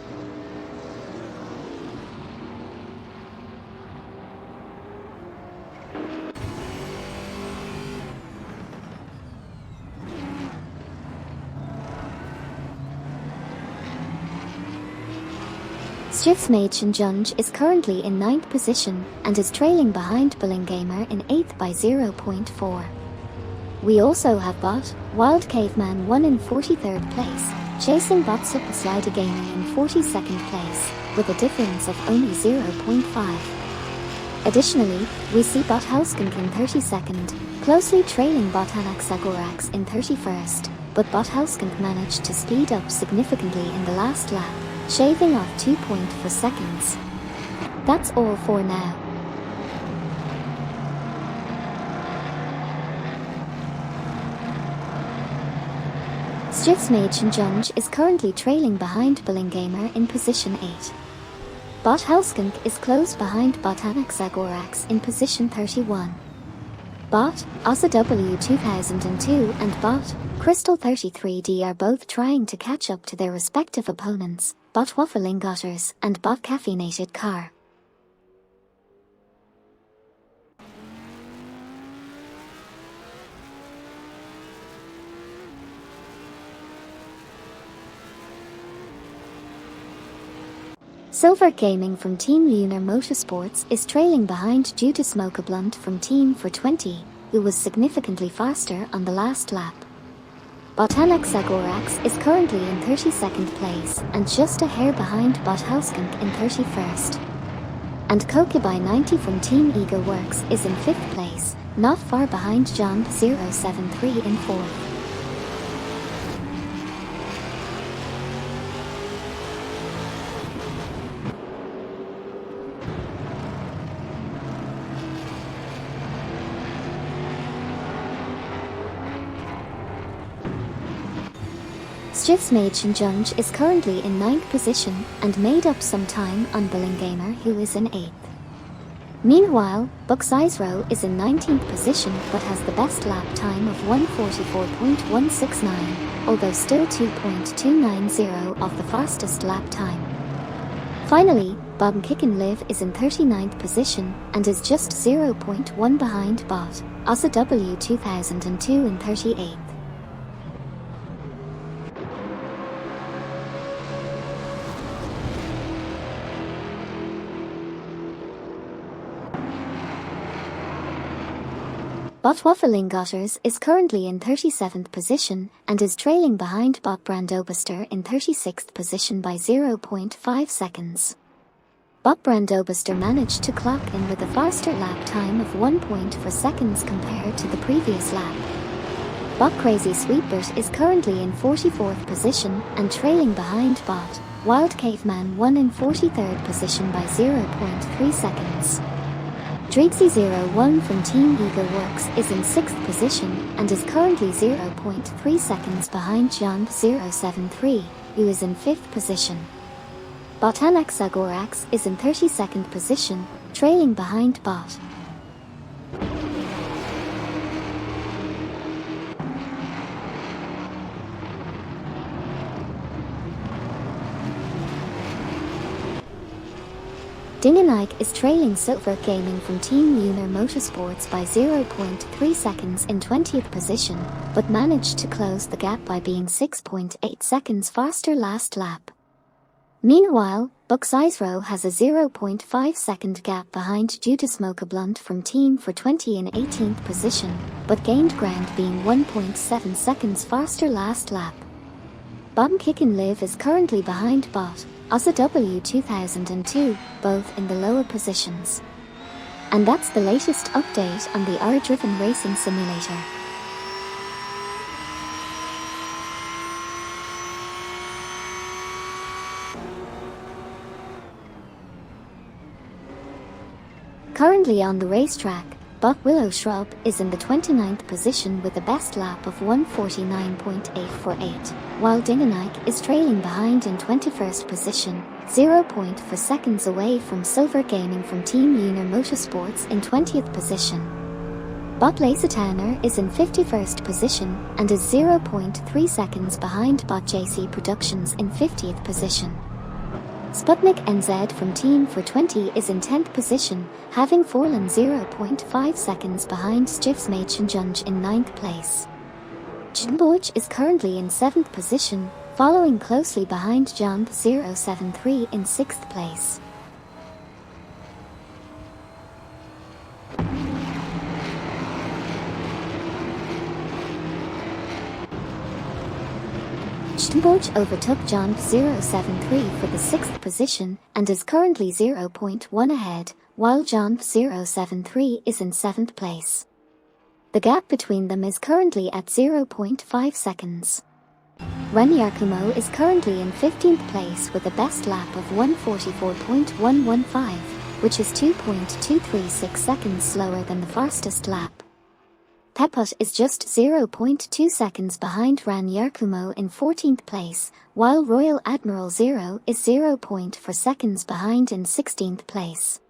Schiffsmädchen is currently in 9th position and is trailing behind Bullingamer in 8th by 0.4. We also have Bot, Wild Caveman 1 in 43rd place, chasing Bot Super Slider Gaming in 42nd place, with a difference of only 0.5. Additionally, we see Bot Houskink in 32nd, closely trailing Bot Anaxagorax in 31st, but Bot Houskink managed to speed up significantly in the last lap, shaving off 2.4 seconds. That's all for now. Schiffsmädchen is currently trailing behind Bullingamer in position 8. Bot Houskink is close behind Bot Anaxagorax in position 31. Bot Assetto 2002 and Bot Crystal 33D are both trying to catch up to their respective opponents, Bot Waffling Otters and Bot Caffeinated Car. Silver Gaming from Team Lunar Motorsports is trailing behind due to Smoke Blunt from Team for 20, who was significantly faster on the last lap. Bot Anaxagorax is currently in 32nd place and just a hair behind Bot Houskink in 31st. And Kokubai90 from Team Ego Works is in 5th place, not far behind John 073 in 4th. Schiffsmädchen is currently in 9th position and made up some time on Bullingamer, who is in 8th. Meanwhile, Buxizero is in 19th position but has the best lap time of 1:44.169, although still 2.290 off the fastest lap time. Finally, Bob Kickin' Live is in 39th position and is just 0.1 behind Bot Assetto 2002 in 38th. Bot Waffling Otters is currently in 37th position and is trailing behind Bot Brandobuster in 36th position by 0.5 seconds. Bot Brandobuster managed to clock in with a faster lap time of 1.4 seconds compared to the previous lap. Bot Crazy Sweetbert is currently in 44th position and trailing behind Bot Wild Caveman 1 in 43rd position by 0.3 seconds. Trixie01 from Team Ego Works is in 6th position and is currently 0.3 seconds behind John 073, who is in 5th position. Bot Anaxagorax is in 32nd position, trailing behind Bot. Dingenike is trailing Silver Gaming from Team Lunar Motorsports by 0.3 seconds in 20th position, but managed to close the gap by being 6.8 seconds faster last lap. Meanwhile, Buxizero has a 0.5 second gap behind due to Smoke Blunt from Team for 20 in 18th position, but gained ground being 1.7 seconds faster last lap. Bob Kickin' Live is currently behind Bot Assetto 2002, both in the lower positions. And that's the latest update on the R-driven racing simulator. Current Currently on the racetrack, Buck Willow Shrub is in the 29th position with a best lap of 1:49.848, while Dinganike is trailing behind in 21st position, 0.4 seconds away from Silver Gaming from Team Lunar Motorsports in 20th position. Bob Lasertanner is in 51st position and is 0.3 seconds behind Bot JC Productions in 50th position. Sputnik NZ from Team for 20 is in 10th position, having fallen 0.5 seconds behind Stiftsmädchenjunge in 9th place. Jimborg is currently in 7th position, following closely behind Jump 073 in 6th place. Jimborg overtook Jump 073 for the 6th position and is currently 0.1 ahead, while Jump 073 is in 7th place. The gap between them is currently at 0.5 seconds. Ren Yarkumo is currently in 15th place with a best lap of 1:44.115, which is 2.236 seconds slower than the fastest lap. Pepot is just 0.2 seconds behind Ran Yarkumo in 14th place, while Royal Admiral Zero is 0.4 seconds behind in 16th place.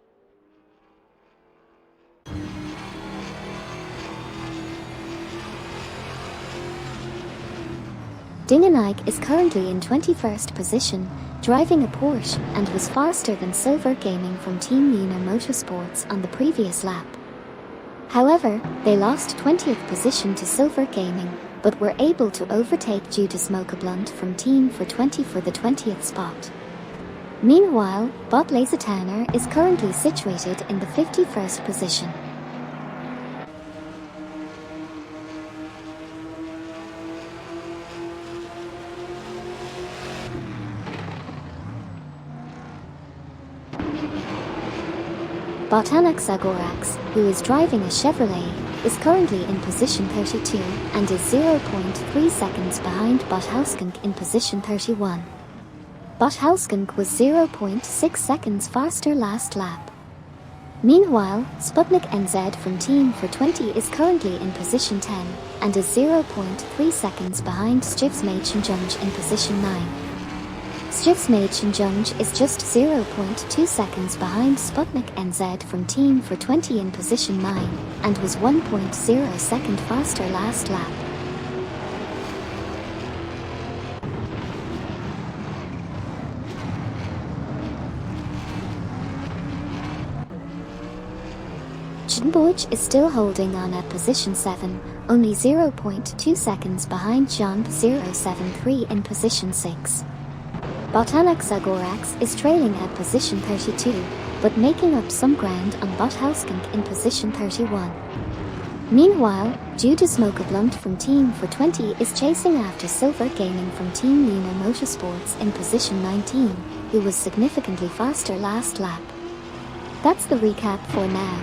Dinganike is currently in 21st position, driving a Porsche, and was faster than Silver Gaming from Team Lunar Motorsports on the previous lap. However, they lost 20th position to Silver Gaming, but were able to overtake due to Smokeblunt from Team for 20 for the 20th spot. Meanwhile, Bob Lasertanner is currently situated in the 51st position. Botanik Zagorax, who is driving a Chevrolet, is currently in position 32 and is 0.3 seconds behind Bothauskank in position 31. Bothauskank was 0.6 seconds faster last lap. Meanwhile, Sputnik NZ from Team for 20 is currently in position 10 and is 0.3 seconds behind Stiftsmädchenjunge in position 9. Stiftsmädchenjunge is just 0.2 seconds behind Sputnik NZ from Team for 20 in position 9, and was 1.0 second faster last lap. Jimborg is still holding on at position 7, only 0.2 seconds behind Jump 073 in position 6. Botanik Zagorax is trailing at position 32, but making up some ground on Bothauskank in position 31. Meanwhile, due to Smokeblunt from Team for 20 is chasing after Silver Gaming from Team Lunar Motorsports in position 19, who was significantly faster last lap. That's the recap for now.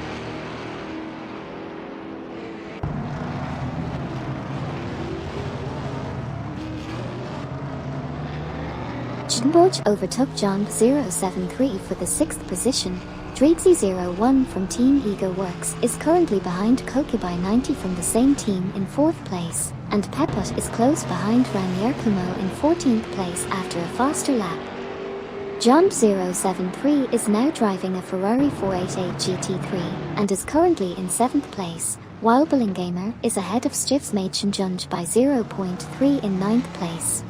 Jimborg overtook Jump 073 for the 6th position. Dreezy01 from Team Ego Works is currently behind Kokubai 90 from the same team in 4th place, and Pepot is close behind Ran Yarkumo in 14th place after a faster lap. Jump 073 is now driving a Ferrari 488 GT3 and is currently in 7th place, while Billingamer is ahead of Stiftsmädchenjunge by 0.3 in 9th place.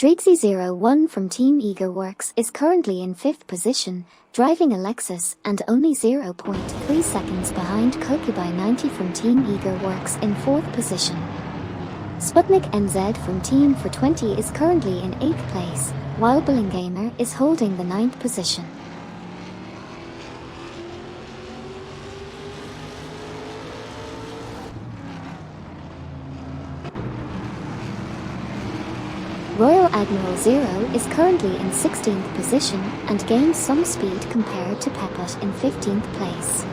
Dreezy01 from Team Ego Works is currently in 5th position, driving a Lexus and only 0.3 seconds behind Kokubai 90 from Team Ego Works in 4th position. Sputnik NZ from Team for 20 is currently in 8th place, while Billingamer is holding the 9th position. Royal Admiral Zero is currently in 16th position and gains some speed compared to Pepot in 15th place.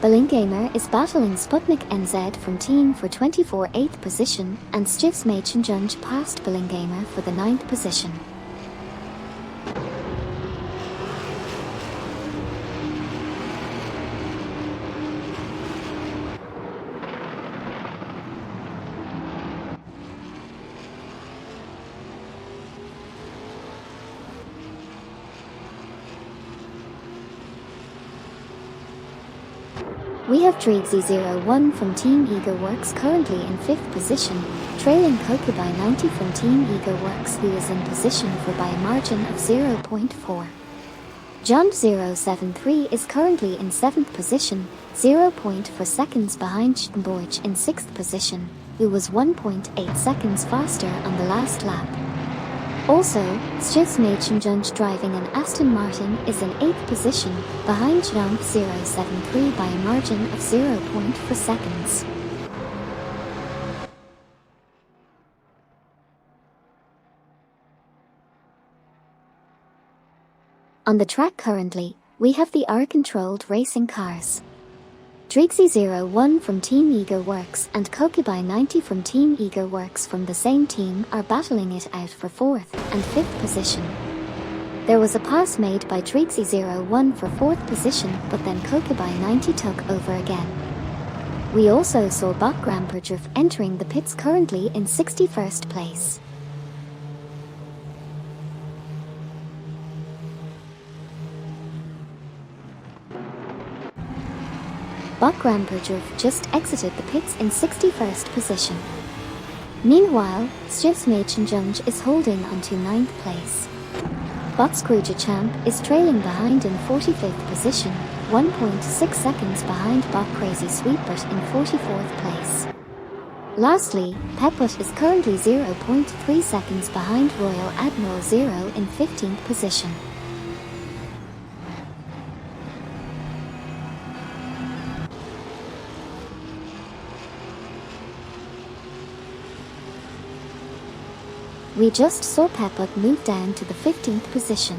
Gamer is battling Sputnik NZ from Team for 24 8th position, and Stiffs Junge passed Gamer for the 9th position. We have Dreegsy01 from Team Egoworks currently in 5th position, trailing Kokubai 90 from Team Egoworks, who is in position for by a margin of 0.4. John073 is currently in 7th position, 0.4 seconds behind Schtenborch in 6th position, who was 1.8 seconds faster on the last lap. Also, Stiffs Junge driving an Aston Martin is in 8th position, behind John073 by a margin of 0.4 seconds. On the track currently, we have the R-controlled racing cars. Dreegsy01 from Team Egoworks and Kokubai 90 from Team Egoworks from the same team are battling it out for 4th and 5th position. There was a pass made by Dreegsy01 for 4th position, but then Kokubai 90 took over again. We also saw Bot Gramperjuf entering the pits currently in 61st place. Bot Gramperjuf just exited the pits in 61st position. Meanwhile, Stiffs Junge is holding on to 9th place. Bot Scrooge Champ is trailing behind in 45th position, 1.6 seconds behind Bot Crazy Sweetbert in 44th place. Lastly, Pepbot is currently 0.3 seconds behind Royal Admiral Zero in 15th position. We just saw Pepbot move down to the 15th position.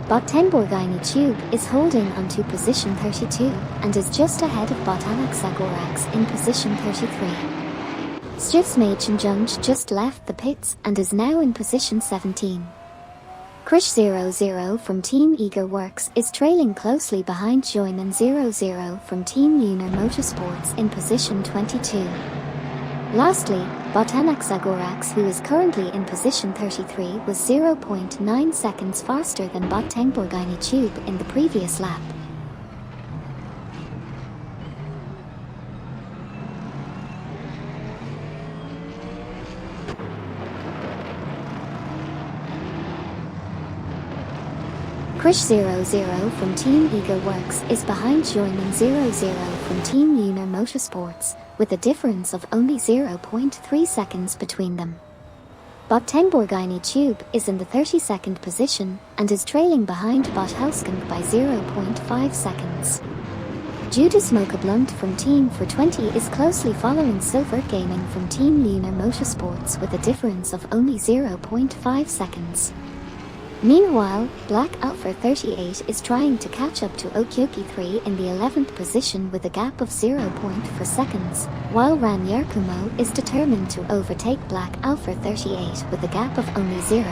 Bot Tenborgini Tube is holding on to position 32 and is just ahead of Bot Anaxagorax in position 33. Stiffs Junge just left the pits and is now in position 17. Krish00 from Team Egoworks is trailing closely behind Joyman00 from Team Lunar Motorsports in position 22. Lastly, Bot Anaxagorax, who is currently in position 33, was 0.9 seconds faster than Bot Tenborgini Tube in the previous lap. Krish00 from Team Egoworks is behind Joyman00 from Team Lunar Motorsports, with a difference of only 0.3 seconds between them. Bot Tenborgini Tube is in the 32nd position and is trailing behind Bot Helskunk by 0.5 seconds. Judas Smoker Blunt from Team for 20 is closely following Silver Gaming from Team Lunar Motorsports with a difference of only 0.5 seconds. Meanwhile, Black Alpha 38 is trying to catch up to Okyoki3 in the 11th position with a gap of 0.4 seconds, while Ran Yarkumo is determined to overtake Black Alpha 38 with a gap of only 0.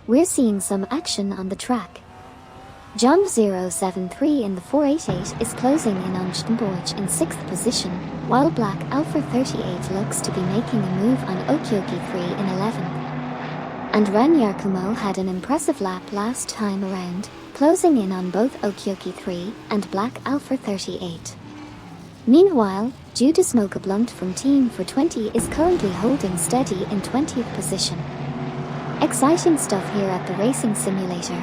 We're seeing some action on the track. John073 in the 488 is closing in on Schtenborch in 6th position, while Black Alpha 38 looks to be making a move on Okyoki3 in 11th. And Ran Yarkumo had an impressive lap last time around, closing in on both Okyoki3 and Black Alpha 38. Meanwhile, Judas Smoker Blunt from Team for 20 is currently holding steady in 20th position. Exciting stuff here at the racing simulator.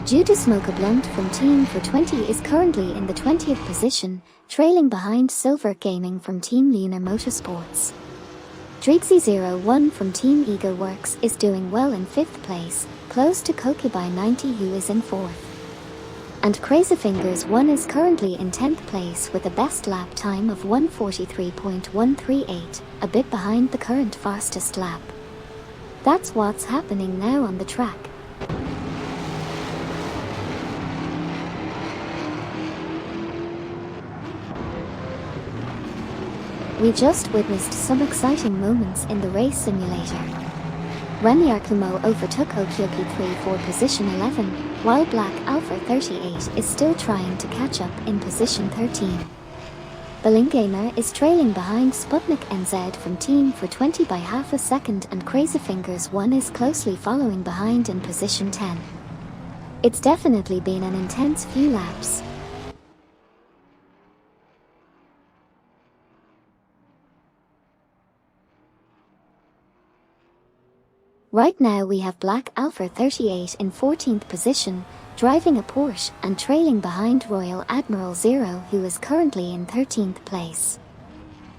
Judas Smoker Blunt from Team for 20 is currently in the 20th position, trailing behind Silver Gaming from Team Lunar Motorsports. Dreegsy01 from Team Egoworks is doing well in 5th place, close to Kokubai 90 who is in 4th. and Crazyfingers1 is currently in 10th place with a best lap time of 1:43.138, a bit behind the current fastest lap. That's what's happening now on the track. We just witnessed some exciting moments in the race simulator. Remy Arkumo overtook GT3 for position 11, while Black Alpha 38 is still trying to catch up in position 13. Gamer is trailing behind Sputnik NZ from Team for 20 by half a second, and Crazyfingers1 is closely following behind in position 10. It's definitely been an intense few laps. Right now we have Black Alpha 38 in 14th position, driving a Porsche and trailing behind Royal Admiral Zero, who is currently in 13th place.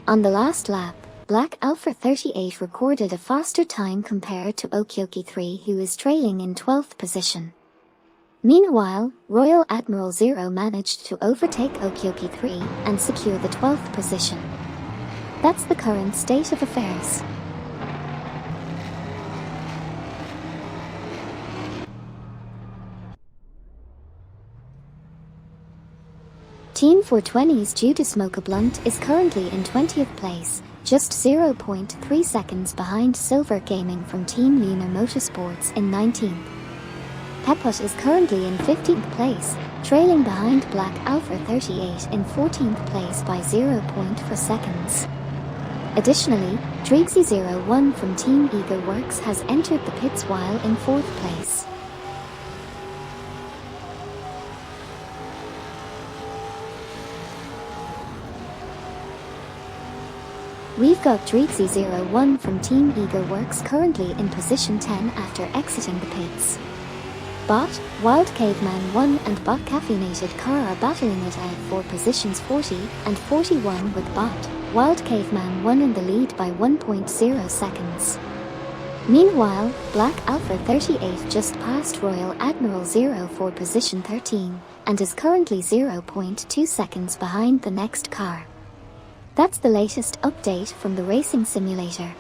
On the last lap, Black Alpha 38 recorded a faster time compared to GT3, who is trailing in 12th position. Meanwhile, Royal Admiral Zero managed to overtake GT3 and secure the 12th position. That's the current state of affairs. Team 420's Judas Blunt is currently in 20th place, just 0.3 seconds behind Silver Gaming from Team Lunar Motorsports in 19th. Peput is currently in 15th place, trailing behind Black Alpha 38 in 14th place by 0.4 seconds. Additionally, Drixie01 from Team Ego Works has entered the pits while in 4th place. We've got Drixie01 from Team Ego Works currently in position 10 after exiting the pits. Bot, Wild Caveman 1 and Bot Caffeinated Car are battling it out for positions 40 and 41, with Bot, Wild Caveman 1 in the lead by 1.0 seconds. Meanwhile, Black Alpha 38 just passed Royal Admiral Zero for position 13 and is currently 0.2 seconds behind the next car. That's the latest update from the racing simulator.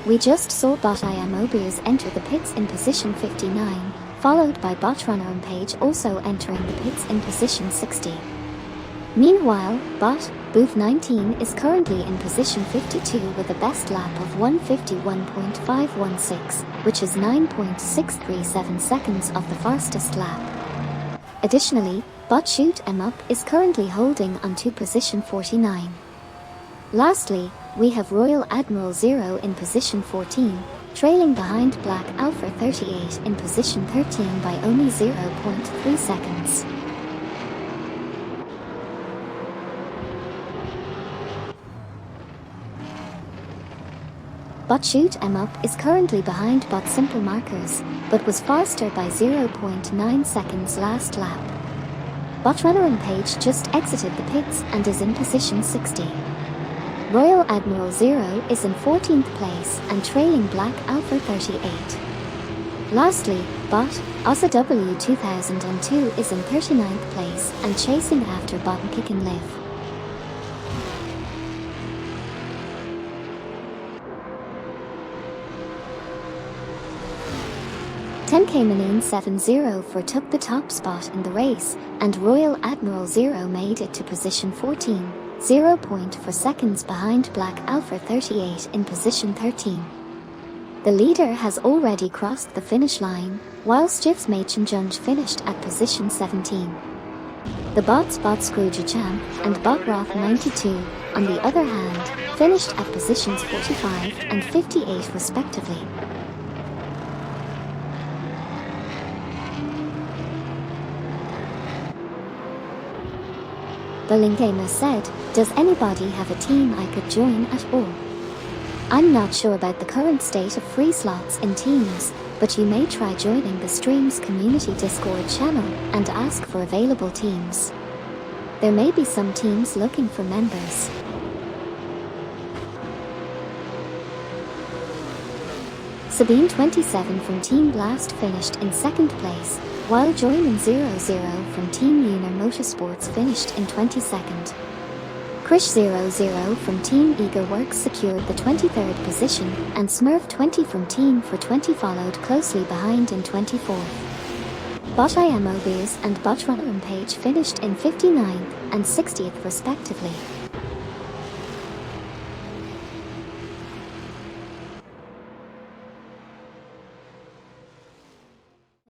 We just saw Bot Iamobers enter the pits in position 59, followed by Bot Runner and Page also entering the pits in position 60. Meanwhile, Bot Booth 19 is currently in position 52 with a best lap of 1:51.516, which is 9.637 seconds of the fastest lap. Additionally, Bot Shoot 'em Up is currently holding on to position 49. Lastly, we have Royal Admiral Zero in position 14, trailing behind Black Alpha 38 in position 13 by only 0.3 seconds. Bot Shoot 'em Up is currently behind Bot Simple Markers, but was faster by 0.9 seconds last lap. Bot Runner and Page just exited the pits and is in position 60. Royal Admiral Zero is in 14th place and trailing Black Alpha 38. Lastly, Bot Assetto 2002 is in 39th place and chasing after Bot Kick and Live. Tenkamanine70 took the top spot in the race, and Royal Admiral Zero made it to position 14, 0.4 seconds behind Black Alpha 38 in position 13. The leader has already crossed the finish line, whilst Jivs Machenjunj finished at position 17. The bots Bot Scrooge Champ and Bot Roth 92, on the other hand, finished at positions 45 and 58 respectively. Gamer said, "Does anybody have a team I could join at all? I'm not sure about the current state of free slots in teams, but you may try joining the stream's community Discord channel and ask for available teams." There may be some teams looking for members. Sabine27 from Team Blast finished in 2nd place, while Joyman00 from Team Lunar Motorsports finished in 22nd. Krish00 from Team Eager Works secured the 23rd position, and Smurf20 from Team for 20 followed closely behind in 24th. Bot IMOBs and Bot Rampage finished in 59th and 60th respectively.